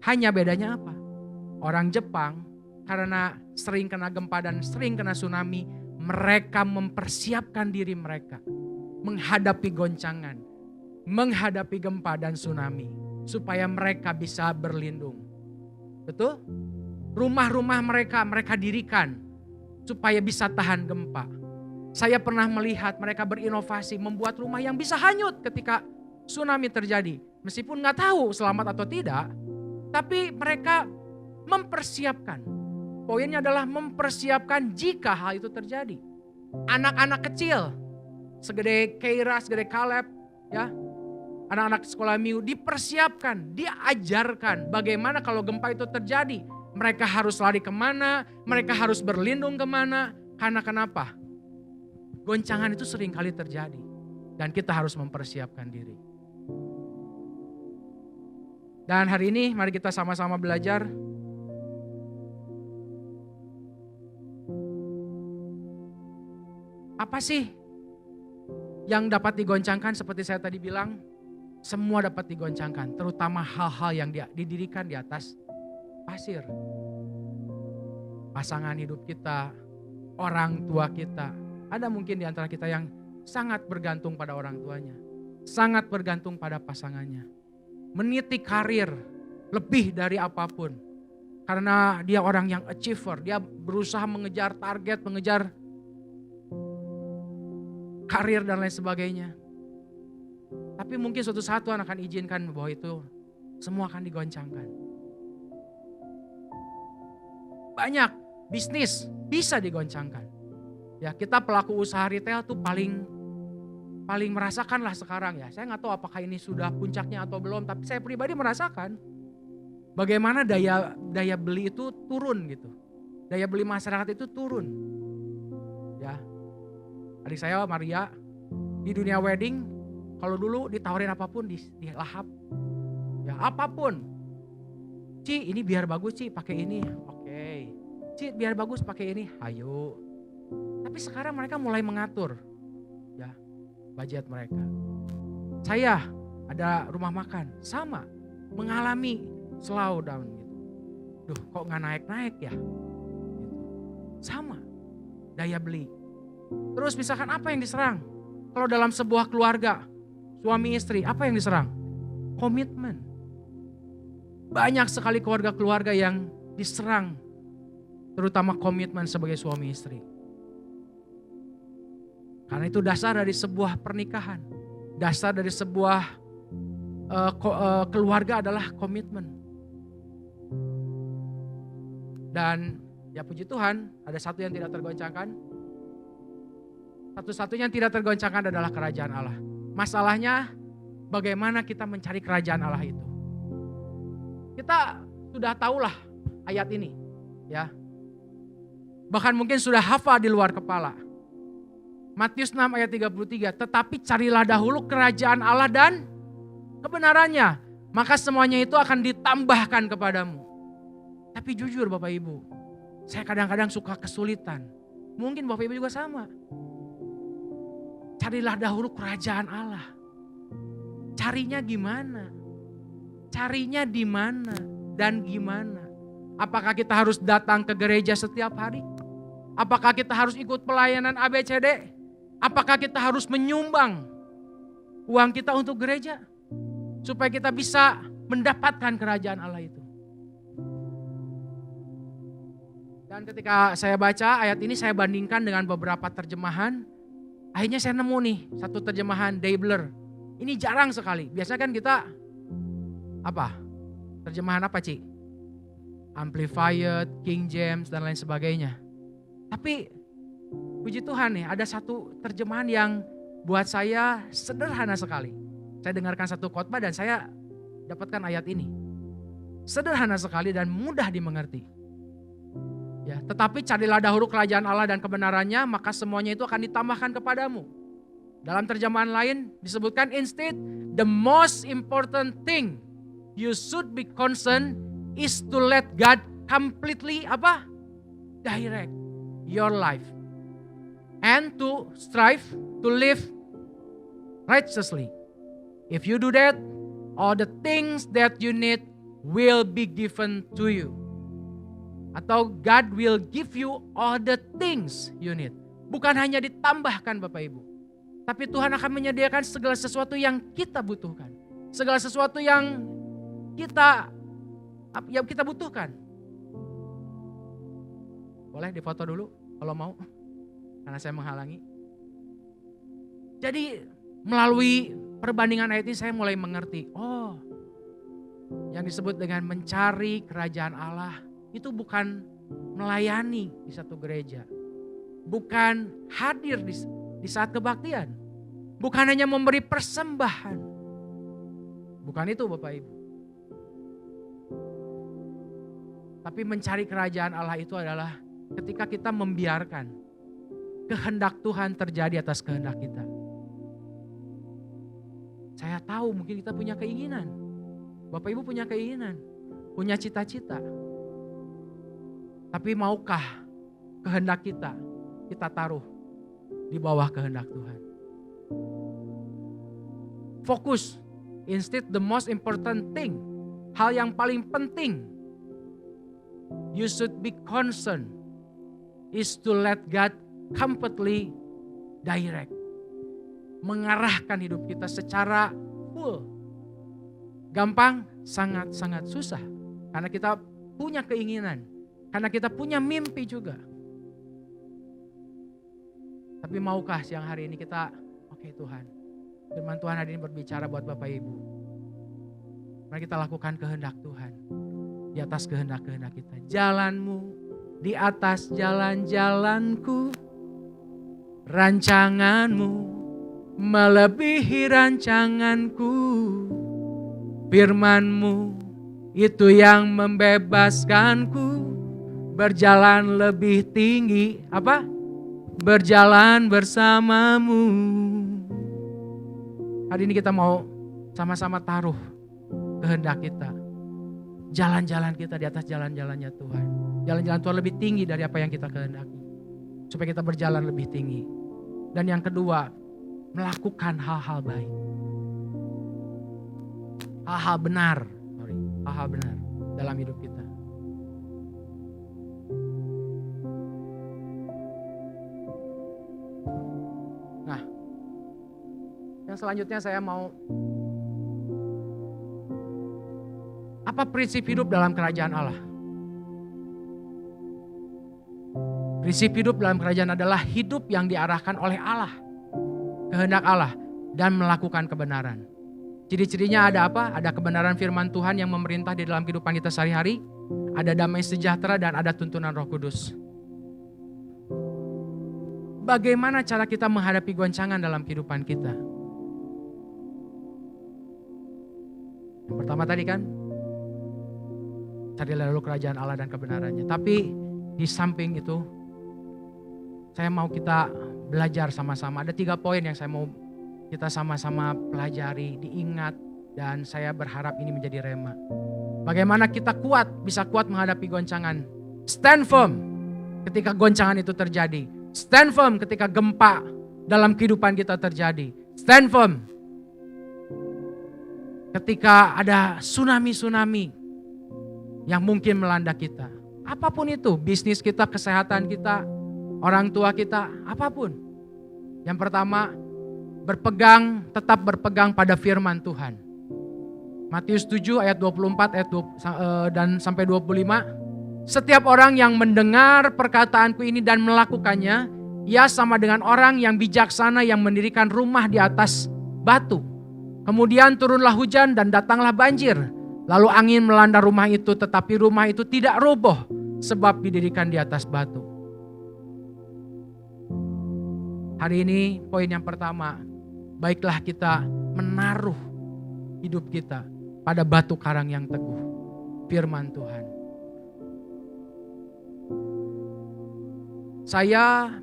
[SPEAKER 5] Hanya bedanya apa? Orang Jepang karena sering kena gempa dan sering kena tsunami, mereka mempersiapkan diri mereka menghadapi goncangan, menghadapi gempa dan tsunami, supaya mereka bisa berlindung. Betul? Rumah-rumah mereka dirikan supaya bisa tahan gempa. Saya pernah melihat mereka berinovasi membuat rumah yang bisa hanyut ketika tsunami terjadi. Meskipun nggak tahu selamat atau tidak, tapi mereka mempersiapkan. Poinnya adalah mempersiapkan jika hal itu terjadi. Anak-anak kecil, segede Keira, segede Caleb, ya, anak-anak sekolah minggu dipersiapkan, diajarkan bagaimana kalau gempa itu terjadi. Mereka harus lari kemana, mereka harus berlindung kemana. Karena kenapa? Goncangan itu sering kali terjadi. Dan kita harus mempersiapkan diri. Dan hari ini mari kita sama-sama belajar. Apa sih yang dapat digoncangkan seperti saya tadi bilang? Semua dapat digoncangkan, terutama hal-hal yang didirikan di atas pasir. Pasangan hidup kita, orang tua kita. Ada mungkin di antara kita yang sangat bergantung pada orang tuanya. Sangat bergantung pada pasangannya. Meniti karir lebih dari apapun. Karena dia orang yang achiever, dia berusaha mengejar target, mengejar karir dan lain sebagainya. Tapi mungkin suatu saat Tuhan akan izinkan bahwa itu semua akan digoncangkan. Banyak bisnis bisa digoncangkan. Ya, kita pelaku usaha retail tuh paling merasakan lah sekarang ya. Saya nggak tahu apakah ini sudah puncaknya atau belum, tapi saya pribadi merasakan bagaimana daya beli itu turun gitu. Daya beli masyarakat itu turun. Ya. Adik saya Maria di dunia wedding, kalau dulu ditawarin apapun dilahap. Ya, apapun. Ci, ini biar bagus Ci, pakai ini. Oke. Ci, biar bagus pakai ini. Ayo. Tapi sekarang mereka mulai mengatur ya budget mereka. Saya ada rumah makan sama mengalami slow down gitu. Duh, kok nggak naik-naik ya? Gitu. Sama daya beli. Terus misalkan apa yang diserang? Kalau dalam sebuah keluarga, suami istri, apa yang diserang? Komitmen. Banyak sekali keluarga-keluarga yang diserang, terutama komitmen sebagai suami istri. Karena itu dasar dari sebuah pernikahan. Dasar dari sebuah keluarga adalah komitmen. Dan ya puji Tuhan, ada satu yang tidak tergoncangkan. Satu-satunya yang tidak tergoncangkan adalah kerajaan Allah. Masalahnya bagaimana kita mencari kerajaan Allah itu. Kita sudah tahulah ayat ini ya. Bahkan mungkin sudah hafal di luar kepala. Matius 6 ayat 33, tetapi carilah dahulu kerajaan Allah dan kebenarannya, maka semuanya itu akan ditambahkan kepadamu. Tapi jujur Bapak Ibu, saya kadang-kadang suka kesulitan. Mungkin Bapak Ibu juga sama. Carilah dahulu kerajaan Allah. Carinya gimana? Carinya di mana dan gimana? Apakah kita harus datang ke gereja setiap hari? Apakah kita harus ikut pelayanan ABCD? Apakah kita harus menyumbang uang kita untuk gereja? Supaya kita bisa mendapatkan kerajaan Allah itu. Dan ketika saya baca ayat ini saya bandingkan dengan beberapa terjemahan. Akhirnya saya nemu nih satu terjemahan Daybler. Ini jarang sekali. Biasanya kan kita apa? Terjemahan apa Ci? Amplified, King James dan lain sebagainya. Tapi puji Tuhan nih ada satu terjemahan yang buat saya sederhana sekali. Saya dengarkan satu khotbah dan saya dapatkan ayat ini. Sederhana sekali dan mudah dimengerti. Ya, tetapi carilah dahulu kerajaan Allah dan kebenarannya, maka semuanya itu akan ditambahkan kepadamu. Dalam terjemahan lain disebutkan instead the most important thing you should be concerned is to let God completely apa? Direct your life and to strive to live righteously. If you do that, all the things that you need will be given to you. Atau God will give you all the things you need. Bukan hanya ditambahkan Bapak Ibu. Tapi Tuhan akan menyediakan segala sesuatu yang kita butuhkan. Segala sesuatu yang kita butuhkan. Boleh difoto dulu kalau mau. Karena saya menghalangi. Jadi melalui perbandingan ayat ini saya mulai mengerti. Oh, yang disebut dengan mencari kerajaan Allah itu bukan melayani di satu gereja. Bukan hadir di saat kebaktian. Bukan hanya memberi persembahan. Bukan itu Bapak Ibu. Tapi mencari kerajaan Allah itu adalah ketika kita membiarkan kehendak Tuhan terjadi atas kehendak kita. Saya tahu mungkin kita punya keinginan. Bapak Ibu punya keinginan. Punya cita-cita. Tapi maukah kehendak kita taruh di bawah kehendak Tuhan. Fokus. Instead the most important thing. Hal yang paling penting. You should be concerned. Is to let God completely direct. Mengarahkan hidup kita secara full. Gampang? Sangat-sangat susah. Karena kita punya keinginan. Karena kita punya mimpi juga. Tapi maukah siang hari ini kita, oke Tuhan, firman Tuhan hari ini berbicara buat Bapak Ibu. Mari kita lakukan kehendak Tuhan. Di atas kehendak-kehendak kita. Jalanmu di atas jalan-jalanku. Rancanganmu melebihi rancanganku. Firman-Mu itu yang membebaskanku. Berjalan lebih tinggi. Apa? Berjalan bersamamu. Hari ini kita mau sama-sama taruh kehendak kita. Jalan-jalan kita di atas jalan-jalannya Tuhan. Jalan-jalan Tuhan lebih tinggi dari apa yang kita kehendaki. Supaya kita berjalan lebih tinggi. Dan yang kedua, melakukan hal-hal baik. Hal-hal benar. Hal-hal benar dalam hidup kita. Nah, yang selanjutnya saya mau, apa prinsip hidup dalam kerajaan Allah? Prinsip hidup dalam kerajaan adalah hidup yang diarahkan oleh Allah, kehendak Allah, dan melakukan kebenaran. Ciri-cirinya ada apa? Ada kebenaran firman Tuhan yang memerintah di dalam kehidupan kita sehari-hari, ada damai sejahtera, dan ada tuntunan Roh Kudus. Bagaimana cara kita menghadapi goncangan dalam kehidupan kita? Yang pertama tadi kan, carilah dulu kerajaan Allah dan kebenarannya. Tapi di samping itu, saya mau kita belajar sama-sama. Ada 3 poin yang saya mau kita sama-sama pelajari, diingat, dan saya berharap ini menjadi rema. Bagaimana kita bisa kuat menghadapi goncangan. Stand firm ketika goncangan itu terjadi. Stand firm ketika gempa dalam kehidupan kita terjadi. Stand firm ketika ada tsunami-tsunami yang mungkin melanda kita. Apapun itu, bisnis kita, kesehatan kita, orang tua kita, apapun. Yang pertama, tetap berpegang pada firman Tuhan. Matius 7 ayat 24 dan sampai 25. Setiap orang yang mendengar perkataanku ini dan melakukannya, ia sama dengan orang yang bijaksana yang mendirikan rumah di atas batu. Kemudian turunlah hujan dan datanglah banjir. Lalu angin melanda rumah itu, tetapi rumah itu tidak roboh sebab didirikan di atas batu. Hari ini poin yang pertama, baiklah kita menaruh hidup kita pada batu karang yang teguh, firman Tuhan. Saya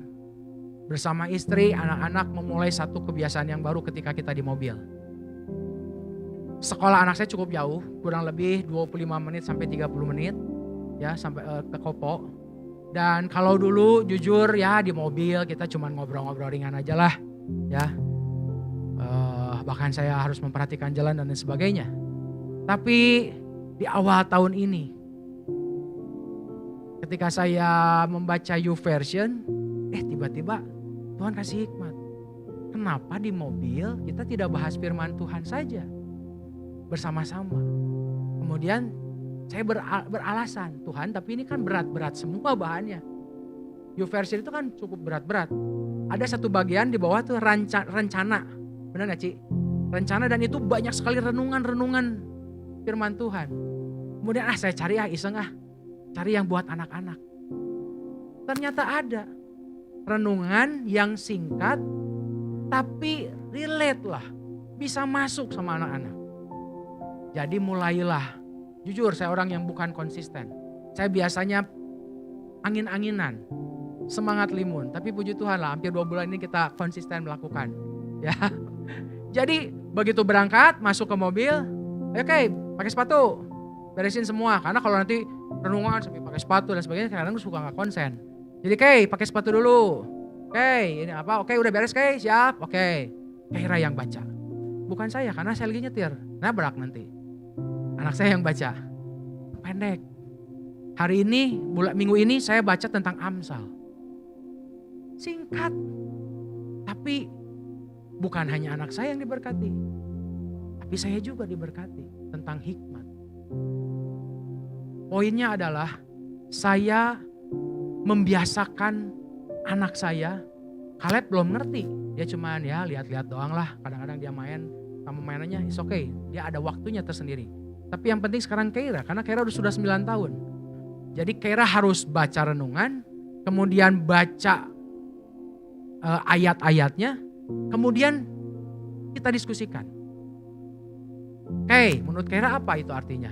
[SPEAKER 5] bersama istri, anak-anak memulai satu kebiasaan yang baru ketika kita di mobil. Sekolah anak saya cukup jauh, kurang lebih 25 menit sampai 30 menit ya sampai ke Kopo. Dan kalau dulu jujur ya di mobil kita cuma ngobrol-ngobrol ringan aja lah ya. Bahkan saya harus memperhatikan jalan dan lain sebagainya. Tapi di awal tahun ini Ketika saya membaca YouVersion, tiba-tiba Tuhan kasih hikmat. Kenapa di mobil kita tidak bahas firman Tuhan saja bersama-sama? Kemudian saya beralasan, Tuhan tapi ini kan berat-berat semua bahannya. YouVersion itu kan cukup berat-berat. Ada satu bagian di bawah tuh rencana. Benar gak Ci? Rencana, dan itu banyak sekali renungan-renungan firman Tuhan. Kemudian saya cari iseng cari yang buat anak-anak. Ternyata ada renungan yang singkat tapi relate lah, bisa masuk sama anak-anak. Jadi mulailah, jujur saya orang yang bukan konsisten. Saya biasanya angin-anginan, semangat limun. Tapi puji Tuhan lah, hampir 2 bulan ini kita konsisten melakukan. Ya, jadi begitu berangkat, masuk ke mobil, oke, pakai sepatu, beresin semua. Karena kalau nanti renungan sampai pakai sepatu dan sebagainya, kadang-kadang suka nggak konsen. Jadi pakai sepatu dulu. Ini apa? Udah beres siap. Keira yang baca. Bukan saya, karena saya lagi nyetir. Nabrak nanti. Anak saya yang baca. Pendek. Hari ini, minggu ini saya baca tentang Amsal. Singkat. Tapi bukan hanya anak saya yang diberkati. Tapi saya juga diberkati tentang hikmat. Poinnya adalah saya membiasakan anak saya. Caleb belum ngerti. Dia cuman lihat-lihat doang lah. Kadang-kadang dia main sama mainannya, it's okay. Dia ada waktunya tersendiri. Tapi yang penting sekarang Keira, karena Keira sudah 9 tahun. Jadi Keira harus baca renungan, kemudian baca ayat-ayatnya, kemudian kita diskusikan. Menurut Keira apa itu artinya?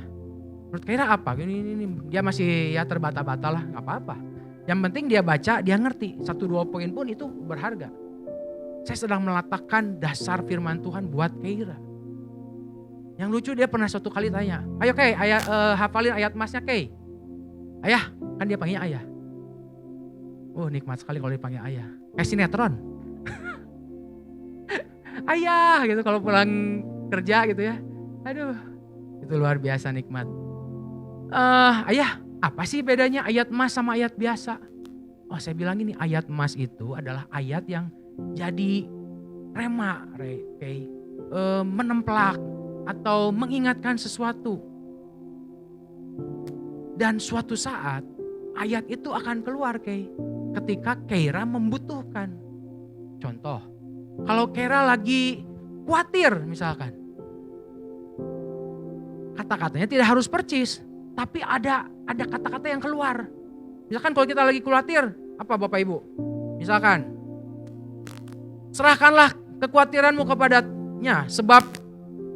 [SPEAKER 5] Menurut Keira apa? Ini dia masih terbata-bata lah, gak apa-apa. Yang penting dia baca, dia ngerti. 1-2 poin pun itu berharga. Saya sedang meletakkan dasar firman Tuhan buat Keira. Yang lucu dia pernah suatu kali tanya, ayo hafalin ayat emasnya Ayah, kan dia panggilnya ayah. Nikmat sekali kalau dipanggil ayah. Kayak sinetron. Ayah gitu kalau pulang kerja gitu ya. Aduh, itu luar biasa nikmat. Ayah, apa sih bedanya ayat emas sama ayat biasa? Saya bilang ini, ayat emas itu adalah ayat yang jadi rema, menemplak atau mengingatkan sesuatu. Dan suatu saat ayat itu akan keluar ketika Keira membutuhkan. Contoh, kalau Keira lagi khawatir misalkan. Kata-katanya tidak harus percis, tapi ada kata-kata yang keluar. Misalkan kalau kita lagi khawatir, apa Bapak Ibu? Misalkan, serahkanlah kekhawatiranmu kepadanya sebab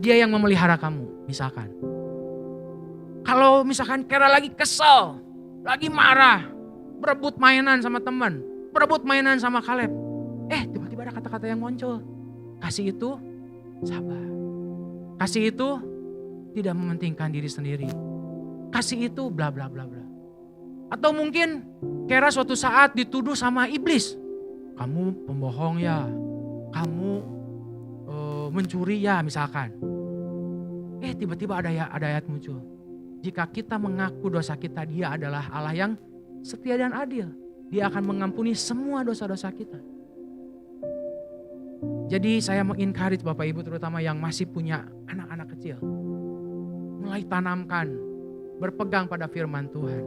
[SPEAKER 5] dia yang memelihara kamu, misalkan. Kalau misalkan Keira lagi kesel, lagi marah, berebut mainan sama teman, berebut mainan sama Caleb. Tiba-tiba ada kata-kata yang muncul. Kasih itu sabar. Kasih itu tidak mementingkan diri sendiri. Kasih itu bla bla bla bla. Atau mungkin Keira suatu saat dituduh sama iblis. Kamu pembohong ya, kamu mencuri ya misalkan. Tiba-tiba ada ayat muncul. Jika kita mengaku dosa kita, Dia adalah Allah yang setia dan adil. Dia akan mengampuni semua dosa-dosa kita. Jadi saya mengencourage Bapak Ibu terutama yang masih punya anak-anak kecil. Mulai tanamkan, berpegang pada firman Tuhan.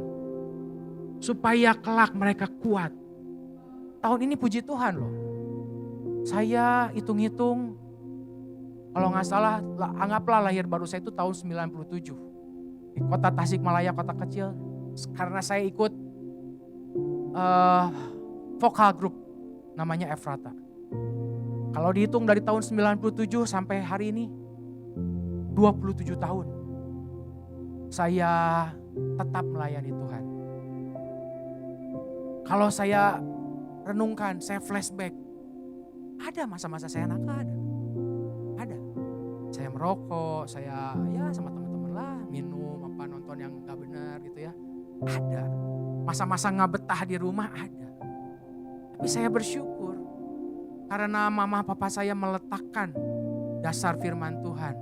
[SPEAKER 5] Supaya kelak mereka kuat. Tahun ini puji Tuhan loh. Saya hitung-hitung, kalau gak salah anggaplah lahir baru saya itu tahun 97. Di kota Tasikmalaya, kota kecil. Karena saya ikut vokal group namanya Efrata. Kalau dihitung dari tahun 97 sampai hari ini 27 tahun saya tetap melayani Tuhan. Kalau saya renungkan, saya flashback, ada masa-masa saya nakal, ada. Saya merokok, saya sama teman-teman lah minum nonton yang gak benar gitu ya. Ada. Masa-masa gak betah di rumah ada. Tapi saya bersyukur karena mama papa saya meletakkan dasar firman Tuhan.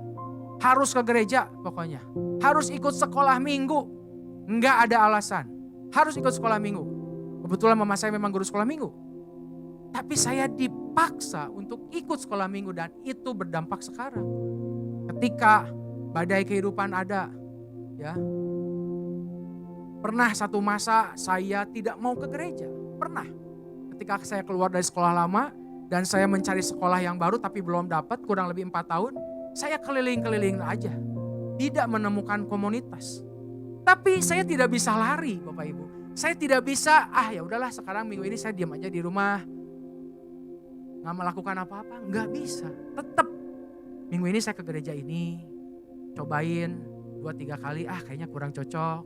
[SPEAKER 5] Harus ke gereja pokoknya. Harus ikut sekolah minggu. Enggak ada alasan. harus ikut sekolah minggu. Kebetulan mama saya memang guru sekolah minggu. Tapi saya dipaksa untuk ikut sekolah minggu dan itu berdampak sekarang. Ketika badai kehidupan ada, ya. Pernah satu masa saya tidak mau ke gereja. Pernah. Ketika saya keluar dari sekolah lama dan saya mencari sekolah yang baru tapi belum dapat, kurang lebih 4 tahun. Saya keliling-keliling aja. Tidak menemukan komunitas. Tapi saya tidak bisa lari Bapak Ibu. Saya tidak bisa, ya udahlah sekarang minggu ini saya diam aja di rumah. Nggak melakukan apa-apa, nggak bisa. Tetap minggu ini saya ke gereja ini. Cobain 2-3 kali, kayaknya kurang cocok.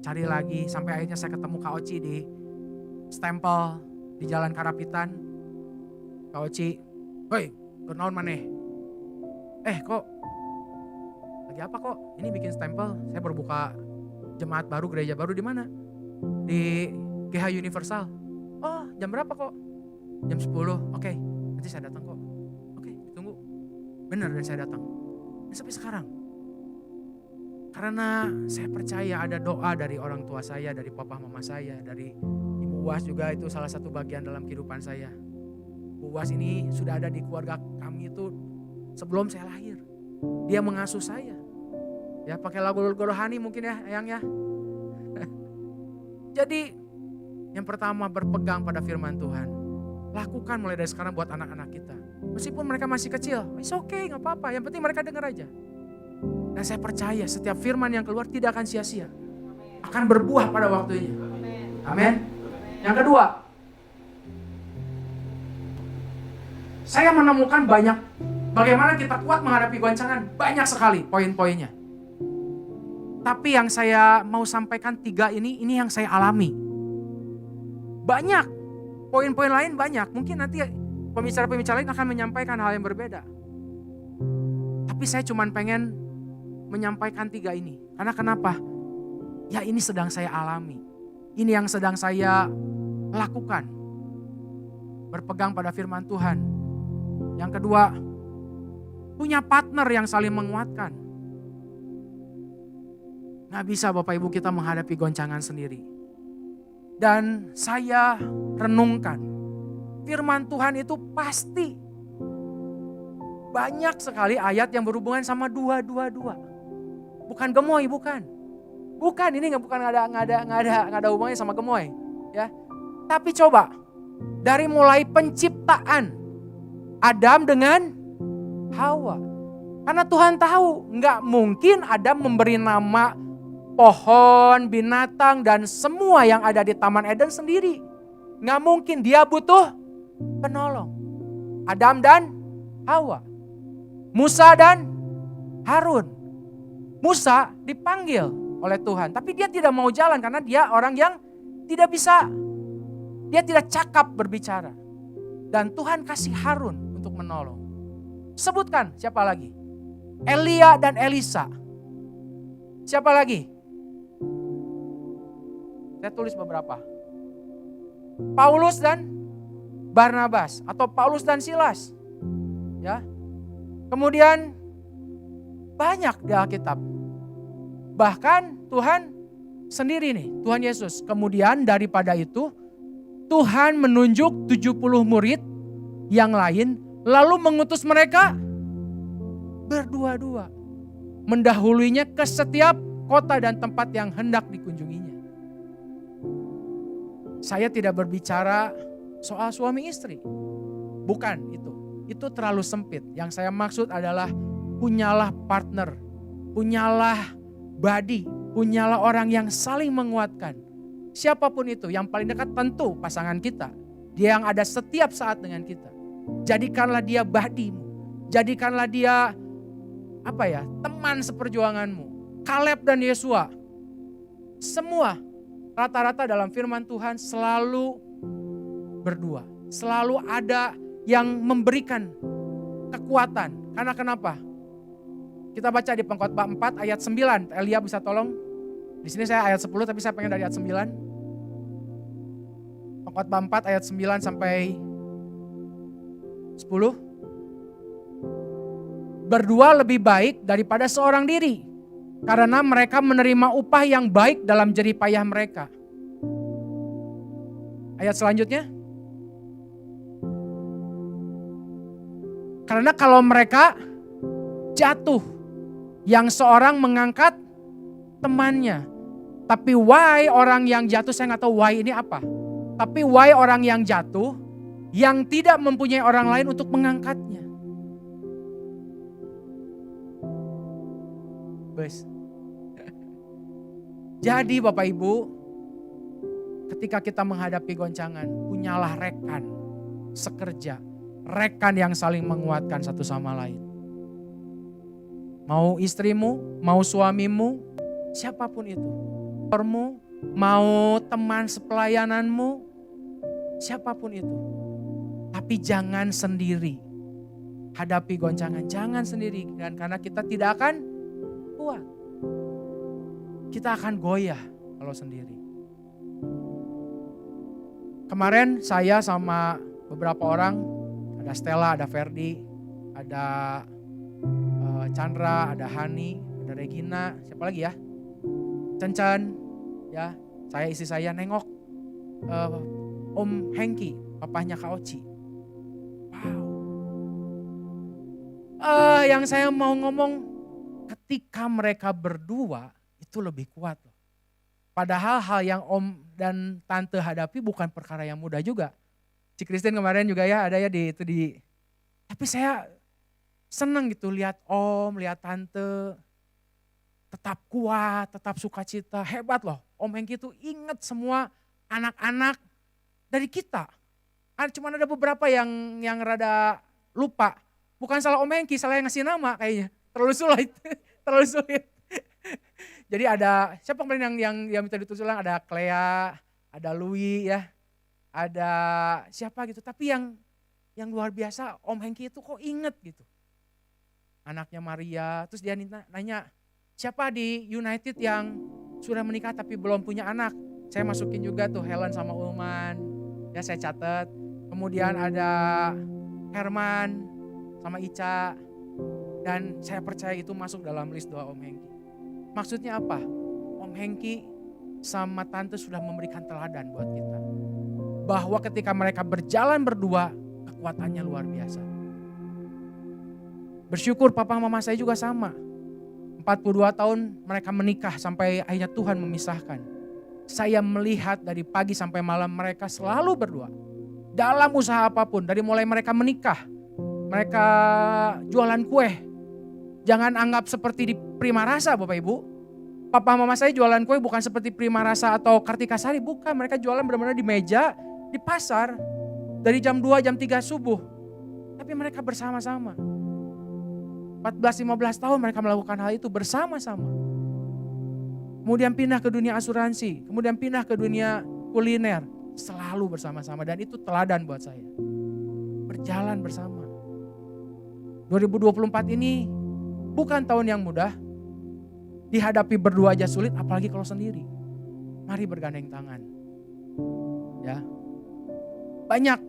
[SPEAKER 5] Cari lagi, sampai akhirnya saya ketemu Kak Oci di stempel di Jalan Karapitan. Kak Oci, "Hoi, kenaon maneh? Kok lagi apa kok? Ini bikin stempel. Saya berbuka jemaat baru, gereja baru di mana? Di GH Universal. Oh, jam berapa kok? Jam 10. Oke, nanti saya datang kok. Oke, tunggu. Benar dan saya datang. Dan sampai sekarang. Karena saya percaya ada doa dari orang tua saya, dari papa mama saya, dari Ibu Was juga itu salah satu bagian dalam kehidupan saya. Bu Was ini sudah ada di keluarga kami itu sebelum saya lahir. Dia mengasuh saya. Ya pakai lagu-lagu rohani mungkin ya Eyang ya. Jadi yang pertama berpegang pada firman Tuhan. Lakukan mulai dari sekarang buat anak-anak kita. Meskipun mereka masih kecil, it's okay gak apa-apa. Yang penting mereka dengar aja. Dan saya percaya setiap firman yang keluar tidak akan sia-sia. Akan berbuah pada waktunya. Amin. Yang kedua, saya menemukan banyak bagaimana kita kuat menghadapi goncangan. Banyak sekali poin-poinnya. Tapi yang saya mau sampaikan 3 ini yang saya alami. Banyak, poin-poin lain banyak. Mungkin nanti pembicara-pembicara lain akan menyampaikan hal yang berbeda. Tapi saya cuma pengen menyampaikan 3 ini. Karena kenapa? Ya ini sedang saya alami. Ini yang sedang saya lakukan. Berpegang pada firman Tuhan. Yang kedua, punya partner yang saling menguatkan. Gak bisa Bapak Ibu kita menghadapi goncangan sendiri. Dan saya renungkan, firman Tuhan itu pasti banyak sekali ayat yang berhubungan sama 2. Bukan gemoy, bukan. Bukan, ini bukan nggak ada hubungannya sama gemoy, ya. Tapi coba dari mulai penciptaan Adam dengan Hawa. Karena Tuhan tahu nggak mungkin Adam memberi nama pohon, binatang, dan semua yang ada di Taman Eden sendiri. Nggak mungkin, dia butuh penolong. Adam dan Hawa. Musa dan Harun. Musa dipanggil oleh Tuhan, tapi dia tidak mau jalan karena dia orang yang tidak bisa. Dia tidak cakap berbicara. Dan Tuhan kasih Harun untuk menolong. Sebutkan siapa lagi? Elia dan Elisa. Siapa lagi? Saya tulis beberapa. Paulus dan Barnabas atau Paulus dan Silas. Ya. Kemudian banyak di Alkitab. Bahkan Tuhan sendiri nih, Tuhan Yesus. Kemudian daripada itu Tuhan menunjuk 70 murid yang lain lalu mengutus mereka berdua-dua. Mendahuluinya ke setiap kota dan tempat yang hendak dikunjunginya. Saya tidak berbicara soal suami istri. Bukan itu. Itu terlalu sempit. Yang saya maksud adalah punyalah partner. Punyalah buddy. Punyalah orang yang saling menguatkan. Siapapun itu, yang paling dekat tentu pasangan kita. Dia yang ada setiap saat dengan kita. Jadikanlah dia buddy-mu. Jadikanlah dia teman seperjuanganmu. Kaleb dan Yesua. Semua rata-rata dalam firman Tuhan selalu berdua. Selalu ada yang memberikan kekuatan. Karena kenapa? Kita baca di Pengkhotbah 4 ayat 9. Elia bisa tolong? Di sini saya ayat 10 tapi saya pengen dari ayat 9. Pengkhotbah 4 ayat 9 sampai 10. Berdua lebih baik daripada seorang diri. Karena mereka menerima upah yang baik dalam jerih payah mereka. Ayat selanjutnya. Karena kalau mereka jatuh, yang seorang mengangkat temannya. Tapi why orang yang jatuh, saya nggak tahu why ini apa. Tapi why orang yang jatuh, yang tidak mempunyai orang lain untuk mengangkatnya. Guys. Jadi Bapak Ibu, ketika kita menghadapi goncangan, punyalah rekan sekerja. Rekan yang saling menguatkan satu sama lain. Mau istrimu, mau suamimu, siapapun itu. Mau teman sepelayananmu, siapapun itu. Tapi jangan sendiri. Hadapi goncangan, jangan sendiri. Dan karena kita tidak akan kuat. Kita akan goyah kalau sendiri. Kemarin saya sama beberapa orang, ada Stella, ada Ferdi, ada Chandra, ada Hani, ada Regina, siapa lagi ya? Cencan, ya, istri saya nengok Om Hengki, papahnya Kak Oci. Wow. Yang saya mau ngomong, ketika mereka berdua itu lebih kuat loh. Padahal hal yang Om dan Tante hadapi bukan perkara yang mudah juga. Si Christine kemarin juga ya ada ya di. Tapi saya seneng gitu lihat Om, lihat Tante. Tetap kuat, tetap sukacita, hebat loh. Om Hengki itu ingat semua anak-anak dari kita. Cuma ada beberapa yang rada lupa. Bukan salah Om Hengki, salah yang ngasih nama kayaknya. Terlalu sulit, terlalu sulit. Jadi ada, siapa kemarin yang minta ditulis ulang? Ada Clea, ada Louis ya. Ada siapa gitu. Tapi yang luar biasa Om Hengki itu kok inget gitu. Anaknya Maria, terus dia nanya, siapa di United yang sudah menikah tapi belum punya anak? Saya masukin juga tuh Helen sama Ulman. Ya saya catat. Kemudian ada Herman sama Ica. Dan saya percaya itu masuk dalam list doa Om Hengki. Maksudnya apa? Om Hengki sama Tante sudah memberikan teladan buat kita. Bahwa ketika mereka berjalan berdua, kekuatannya luar biasa. Bersyukur papa mama saya juga sama. 42 tahun mereka menikah sampai akhirnya Tuhan memisahkan. Saya melihat dari pagi sampai malam mereka selalu berdua. Dalam usaha apapun, dari mulai mereka menikah, mereka jualan kue. Jangan anggap seperti di Prima Rasa Bapak Ibu. Papa mama saya jualan kue bukan seperti Prima Rasa atau Kartika Sari, bukan. Mereka jualan benar-benar di meja, di pasar. Dari jam 2, jam 3 subuh. Tapi mereka bersama-sama. 14-15 tahun mereka melakukan hal itu bersama-sama. Kemudian pindah ke dunia asuransi, kemudian pindah ke dunia kuliner. Selalu bersama-sama dan itu teladan buat saya. Berjalan bersama. 2024 ini bukan tahun yang mudah. Dihadapi berdua aja sulit, apalagi kalau sendiri. Mari bergandeng tangan. Ya. Banyak.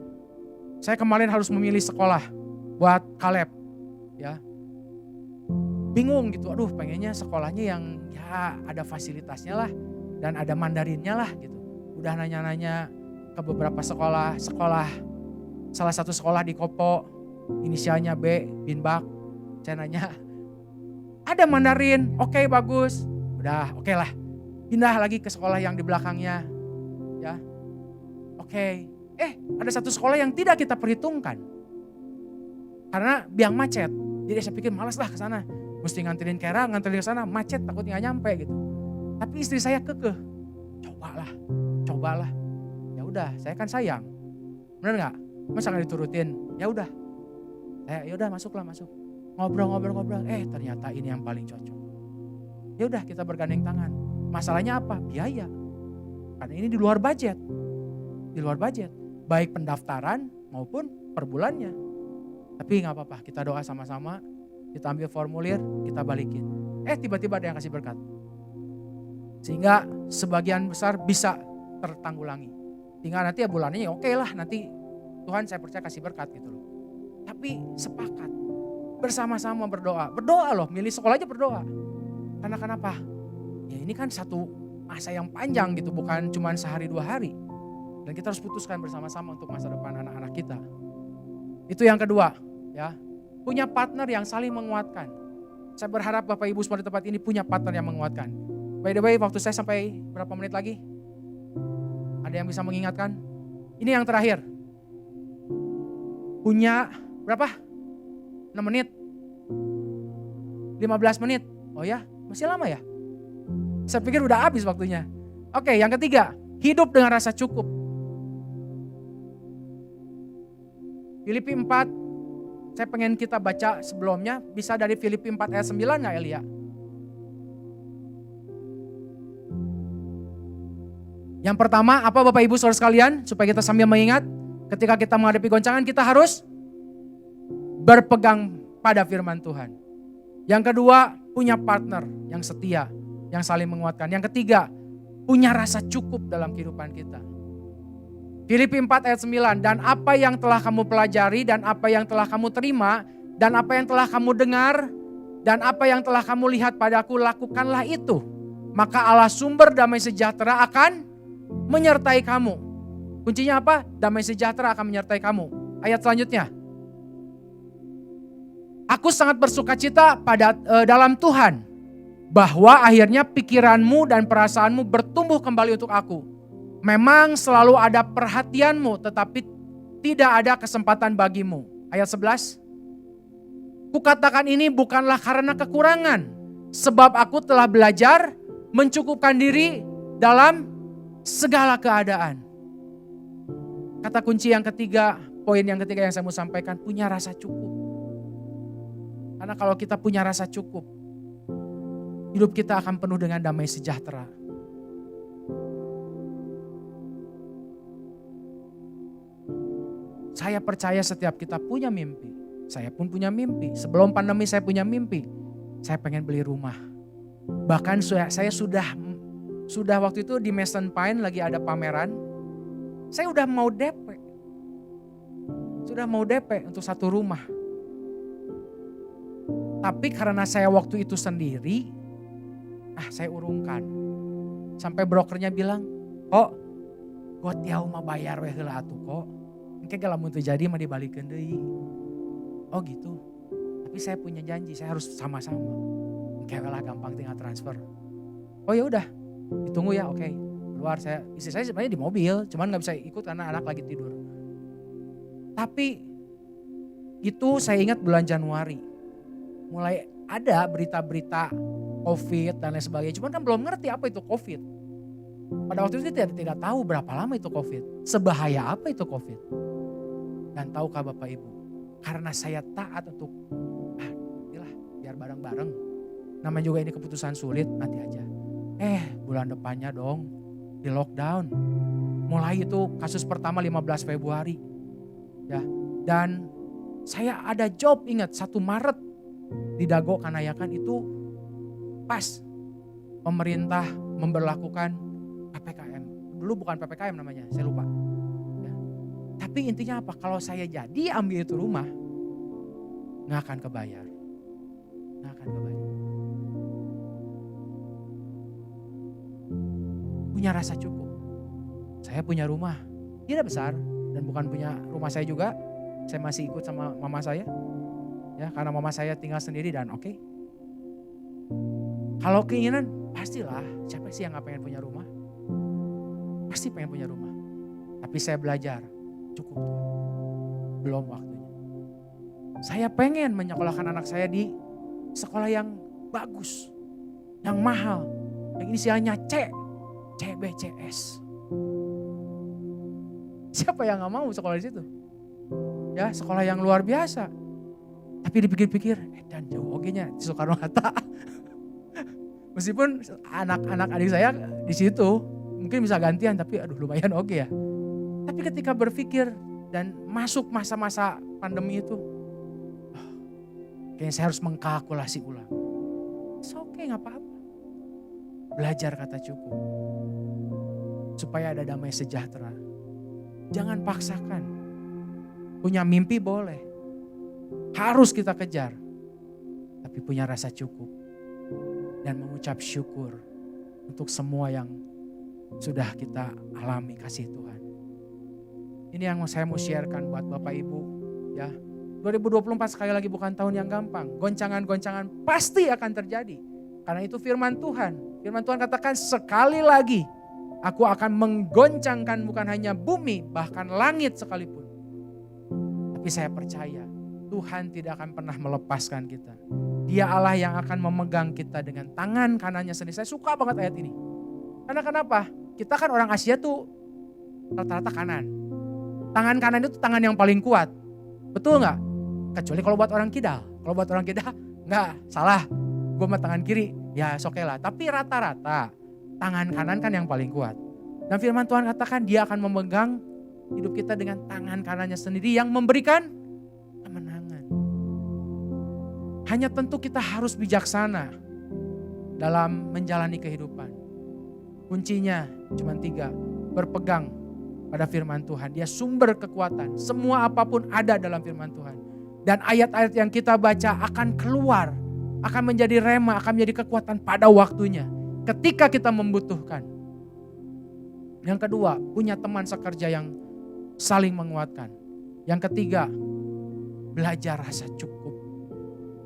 [SPEAKER 5] Saya kemarin harus memilih sekolah buat Caleb. Ya. Bingung gitu, aduh pengennya sekolahnya yang ya ada fasilitasnya lah. Dan ada Mandarinnya lah gitu. Udah nanya-nanya ke beberapa sekolah. Salah satu sekolah di Kopo, inisialnya B, Binbak. Saya nanya, ada Mandarin, oke, bagus. Udah oke lah, pindah lagi ke sekolah yang di belakangnya. Ya, oke. Ada satu sekolah yang tidak kita perhitungkan. Karena biang macet. Jadi saya pikir malas lah ke sana. Mesti nganterin Kera, nganterin ke sana, macet takutnya gak nyampe gitu. Tapi istri saya kekeh. Cobalah. Ya udah, saya kan sayang. Bener gak? Masa gak diturutin? Ya udah. Ya udah masuk. Ngobrol. Ternyata ini yang paling cocok. Ya udah kita bergandeng tangan. Masalahnya apa? Biaya. Karena ini di luar budget. Baik pendaftaran maupun per bulannya. Tapi gak apa-apa, kita doa sama-sama. Kita ambil formulir, kita balikin. Tiba-tiba ada yang kasih berkat. Sehingga sebagian besar bisa tertanggulangi. Tinggal nanti ya bulannya oke lah, nanti Tuhan saya percaya kasih berkat gitu loh. Tapi sepakat, bersama-sama berdoa. Berdoa loh, milih sekolah aja berdoa. Karena kenapa? Ya ini kan satu masa yang panjang gitu, bukan cuma sehari 2 hari. Dan kita harus putuskan bersama-sama untuk masa depan anak-anak kita. Itu yang kedua, ya. Punya partner yang saling menguatkan. Saya berharap Bapak Ibu semua di tempat ini punya partner yang menguatkan. By the way, waktu saya sampai berapa menit lagi? Ada yang bisa mengingatkan? Ini yang terakhir. Punya berapa? 6 menit? 15 menit? Oh ya, masih lama ya? Saya pikir udah habis waktunya. Oke, yang ketiga, hidup dengan rasa cukup. Filipi 4, saya pengen kita baca sebelumnya, bisa dari Filipi 4 ayat 9 gak Elia? Yang pertama, apa Bapak Ibu saudara sekalian? Supaya kita sambil mengingat, ketika kita menghadapi goncangan, kita harus berpegang pada firman Tuhan. Yang kedua, punya partner yang setia, yang saling menguatkan. Yang ketiga, punya rasa cukup dalam kehidupan kita. Filipi 4 ayat 9, dan apa yang telah kamu pelajari, dan apa yang telah kamu terima, dan apa yang telah kamu dengar, dan apa yang telah kamu lihat padaku, lakukanlah itu. Maka Allah sumber damai sejahtera akan menyertai kamu. Kuncinya apa? Damai sejahtera akan menyertai kamu. Ayat selanjutnya. Aku sangat bersukacita dalam Tuhan, bahwa akhirnya pikiranmu dan perasaanmu bertumbuh kembali untuk aku. Memang selalu ada perhatianmu, tetapi tidak ada kesempatan bagimu. Ayat 11. Kukatakan ini bukanlah karena kekurangan, sebab aku telah belajar mencukupkan diri dalam segala keadaan. Kata kunci yang ketiga, poin yang ketiga yang saya mau sampaikan, punya rasa cukup. Karena kalau kita punya rasa cukup, hidup kita akan penuh dengan damai sejahtera. Saya percaya setiap kita punya mimpi. Saya pun punya mimpi. Sebelum pandemi saya punya mimpi. Saya pengen beli rumah. Bahkan saya sudah waktu itu di Mason Pine lagi ada pameran. Saya udah mau DP. Sudah mau DP untuk satu rumah. Tapi karena saya waktu itu sendiri, saya urungkan. Sampai brokernya bilang, kok gue tiau mah bayar weh heula atuh kok. Engke lamun teu jadi mah dibalikeun deui. Oh gitu. Tapi saya punya janji, saya harus sama-sama. Engke lah gampang tinggal transfer. Oh ya udah, ditunggu ya, oke. Keluar istri saya sebenarnya di mobil, cuman nggak bisa ikut karena anak lagi tidur. Tapi itu saya ingat bulan Januari. Mulai ada berita-berita COVID dan lain sebagainya. Cuman kan belum ngerti apa itu COVID. Pada waktu itu tidak tahu berapa lama itu COVID. Sebahaya apa itu COVID. Dan tahukah Bapak Ibu, karena saya taat untuk, nantilah biar bareng-bareng. Namanya juga ini keputusan sulit, nanti aja. Bulan depannya dong, di lockdown. Mulai itu kasus pertama 15 Februari. Ya, dan saya ada job, ingat 1 Maret di Dago Kanayakan itu pas pemerintah memberlakukan PPKM. Dulu bukan PPKM namanya, saya lupa. Ya. Tapi intinya apa? Kalau saya jadi ambil itu rumah, nggak akan kebayar. Nggak akan kebayar. Punya rasa cukup. Saya punya rumah, tidak besar dan bukan punya rumah saya juga. Saya masih ikut sama mama saya. Ya, karena mama saya tinggal sendiri dan oke. Kalau keinginan, pastilah siapa sih yang gak pengen punya rumah? Pasti pengen punya rumah. Tapi saya belajar, cukup Tuhan. Belum waktunya. Saya pengen menyekolahkan anak saya di sekolah yang bagus, yang mahal, yang inisialnya C, CBCS. Siapa yang gak mau sekolah di situ? Ya, sekolah yang luar biasa. Tapi dipikir-pikir, dan jauh ogenya di Soekarno-Hatta. Meskipun anak-anak adik saya di situ mungkin bisa gantian, tapi aduh lumayan oke ya. Tapi ketika berpikir dan masuk masa-masa pandemi itu, kayaknya saya harus mengkalkulasi ulang. Oke, gak apa-apa. Belajar kata cukup. Supaya ada damai sejahtera. Jangan paksakan. Punya mimpi boleh. Harus kita kejar. Tapi punya rasa cukup. Dan mengucap syukur untuk semua yang sudah kita alami kasih Tuhan. Ini yang saya mau sharekan buat Bapak Ibu. Ya, 2024 sekali lagi bukan tahun yang gampang. Goncangan-goncangan pasti akan terjadi. Karena itu firman Tuhan. Firman Tuhan katakan sekali lagi, aku akan menggoncangkan bukan hanya bumi, bahkan langit sekalipun. Tapi saya percaya Tuhan tidak akan pernah melepaskan kita. Dia Allah yang akan memegang kita dengan tangan kanannya sendiri. Saya suka banget ayat ini. Karena kenapa? Kita kan orang Asia tuh rata-rata kanan. Tangan kanan itu tangan yang paling kuat. Betul nggak? Kecuali kalau buat orang kidal. Kalau buat orang kidal, nggak, salah. Gue mah tangan kiri, ya oke lah. Tapi rata-rata tangan kanan kan yang paling kuat. Dan firman Tuhan katakan dia akan memegang hidup kita dengan tangan kanannya sendiri yang memberikan kemenangan. Hanya tentu kita harus bijaksana dalam menjalani kehidupan. Kuncinya cuma 3, berpegang pada firman Tuhan. Dia sumber kekuatan, semua apapun ada dalam firman Tuhan. Dan ayat-ayat yang kita baca akan keluar, akan menjadi rema, akan menjadi kekuatan pada waktunya. Ketika kita membutuhkan. Yang kedua, punya teman sekerja yang saling menguatkan. Yang ketiga, belajar rasa cukup.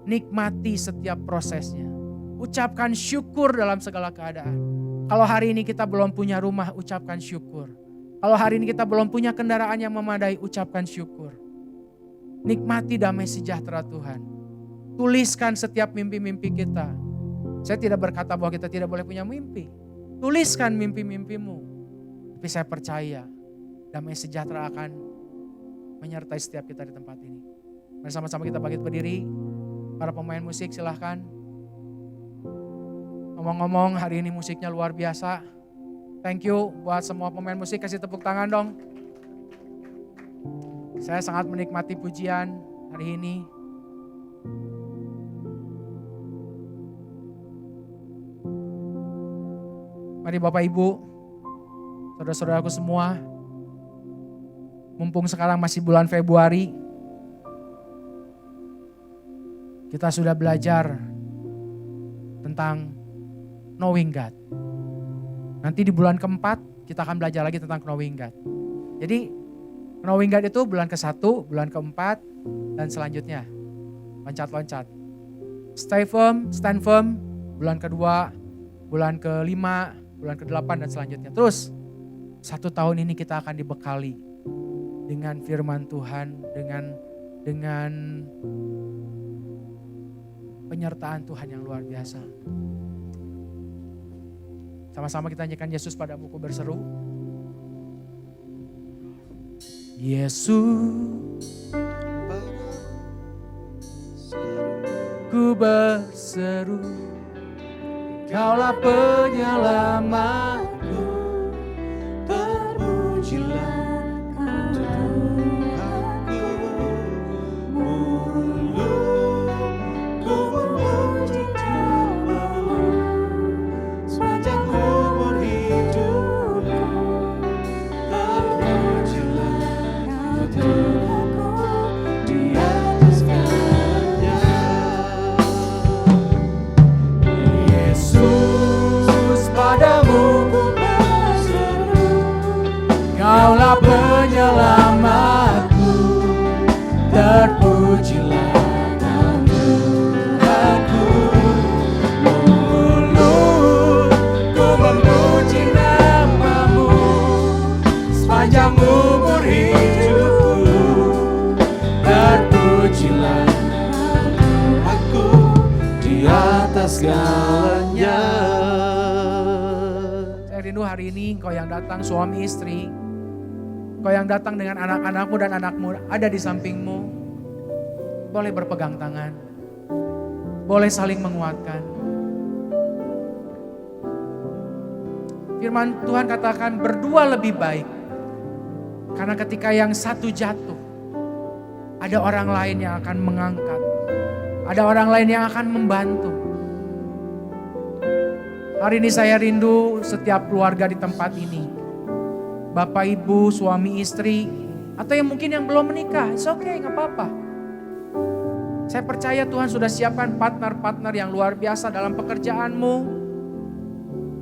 [SPEAKER 5] Nikmati setiap prosesnya. Ucapkan syukur dalam segala keadaan. Kalau hari ini kita belum punya rumah, ucapkan syukur. Kalau hari ini kita belum punya kendaraan yang memadai, ucapkan syukur. Nikmati damai sejahtera Tuhan. Tuliskan setiap mimpi-mimpi kita. Saya tidak berkata bahwa kita tidak boleh punya mimpi. Tuliskan mimpi-mimpimu. Tapi saya percaya damai sejahtera akan menyertai setiap kita di tempat ini. Mari sama-sama kita bangkit berdiri. Para pemain musik silahkan. Ngomong-ngomong hari ini musiknya luar biasa. Thank you buat semua pemain musik, kasih tepuk tangan dong. Saya sangat menikmati pujian hari ini. Mari Bapak Ibu, saudara-saudaraku semua, mumpung sekarang masih bulan Februari, kita sudah belajar tentang knowing God. Nanti di bulan keempat kita akan belajar lagi tentang knowing God. Jadi knowing God itu bulan ke-1, bulan ke-4, dan selanjutnya. Loncat-loncat. Stay firm, stand firm, bulan ke-2, bulan ke-5, bulan ke-8, dan selanjutnya. Terus, 1 tahun ini kita akan dibekali dengan firman Tuhan, dengan penyertaan Tuhan yang luar biasa. Sama-sama kita nyanyikan Yesus Padamu Ku Berseru. Yesus, ku berseru, Kaulah penyelamatku, terpujilah Tuhanku. Mulutku memuji namamu, sepanjang umur hidupku, terpujilah Tuhanku di atas segalanya. Yesus, padamu ku berseru, Kaulah penyelamatku, terpujilah Tuhanku. Mulutku memuji namamu, sepanjang umur hidupku, terpujilah aku di atas segalanya. Saya rindu hari ini engkau yang datang suami istri, engkau yang datang dengan anak-anakmu dan anakmu ada di sampingmu, boleh berpegang tangan, boleh saling menguatkan. Firman Tuhan katakan berdua lebih baik, karena ketika yang satu jatuh, ada orang lain yang akan mengangkat, ada orang lain yang akan membantu. Hari ini saya rindu setiap keluarga di tempat ini. Bapak, ibu, suami, istri, atau yang mungkin yang belum menikah. It's okay, gak apa-apa. Saya percaya Tuhan sudah siapkan partner-partner yang luar biasa dalam pekerjaanmu,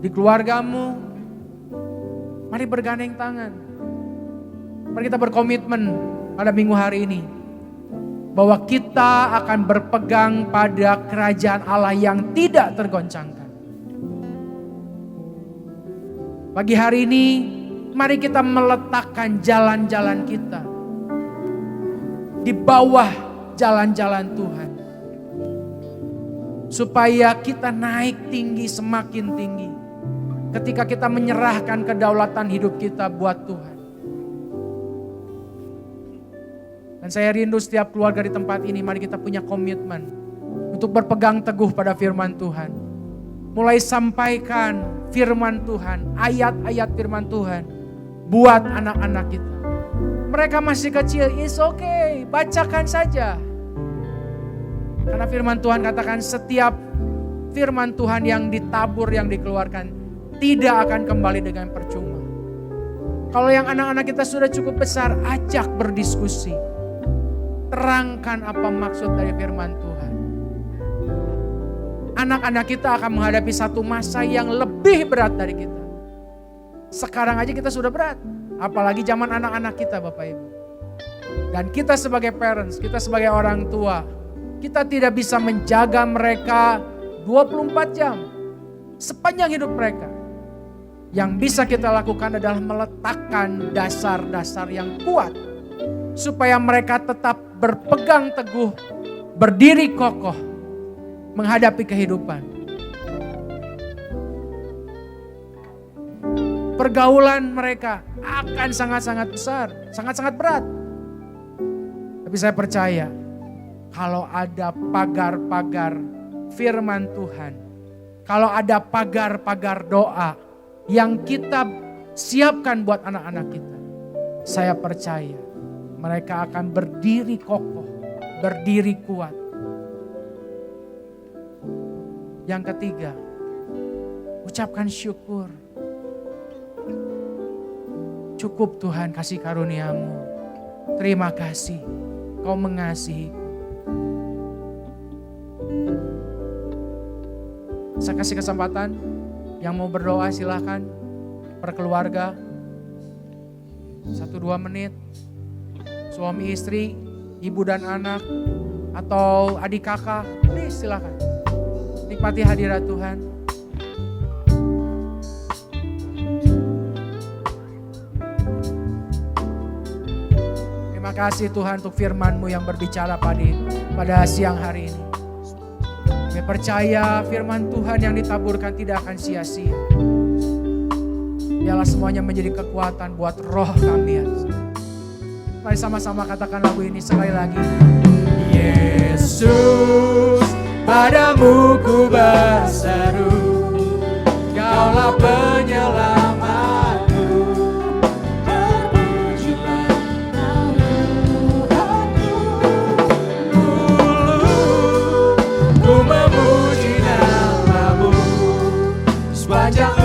[SPEAKER 5] di keluargamu. Mari bergandeng tangan. Mari kita berkomitmen pada minggu hari ini bahwa kita akan berpegang pada kerajaan Allah yang tidak tergoncangkan. Pagi hari ini, mari kita meletakkan jalan-jalan kita di bawah jalan-jalan Tuhan. Supaya kita naik tinggi, semakin tinggi. Ketika kita menyerahkan kedaulatan hidup kita buat Tuhan. Dan saya rindu setiap keluarga di tempat ini, mari kita punya komitmen untuk berpegang teguh pada firman Tuhan. Mulai sampaikan firman Tuhan, ayat-ayat firman Tuhan buat anak-anak kita. Mereka masih kecil, it's okay, bacakan saja. Karena firman Tuhan katakan setiap firman Tuhan yang ditabur, yang dikeluarkan tidak akan kembali dengan percuma. Kalau yang anak-anak kita sudah cukup besar, ajak berdiskusi. Terangkan apa maksud dari firman Tuhan. Anak-anak kita akan menghadapi satu masa yang lebih berat dari kita. Sekarang aja kita sudah berat. Apalagi zaman anak-anak kita Bapak Ibu. Dan kita sebagai parents, kita sebagai orang tua, kita tidak bisa menjaga mereka 24 jam. Sepanjang hidup mereka. Yang bisa kita lakukan adalah meletakkan dasar-dasar yang kuat. Supaya mereka tetap berpegang teguh, berdiri kokoh, menghadapi kehidupan. Pergaulan mereka akan sangat-sangat besar, sangat-sangat berat. Tapi saya percaya, kalau ada pagar-pagar firman Tuhan, kalau ada pagar-pagar doa yang kita siapkan buat anak-anak kita, saya percaya mereka akan berdiri kokoh, berdiri kuat. Yang ketiga, ucapkan syukur. Cukup Tuhan kasih karuniamu. Terima kasih, Kau mengasihi. Saya kasih kesempatan, yang mau berdoa silahkan. Perkeluarga, 1-2 menit. Suami istri, ibu dan anak, atau adik kakak, please silahkan. Nikmati hadirat Tuhan. Terima kasih Tuhan untuk firman-Mu yang berbicara pada siang hari ini. Kami percaya firman Tuhan yang ditaburkan tidak akan sia-sia. Biarlah semuanya menjadi kekuatan buat roh kami. Mari sama-sama katakan lagu ini sekali lagi. Yesus, padamu ku berseru, Kaulah penyelamatku. Terpujilah Tuhanku. Dulu ku memuji nama-Mu sepanjang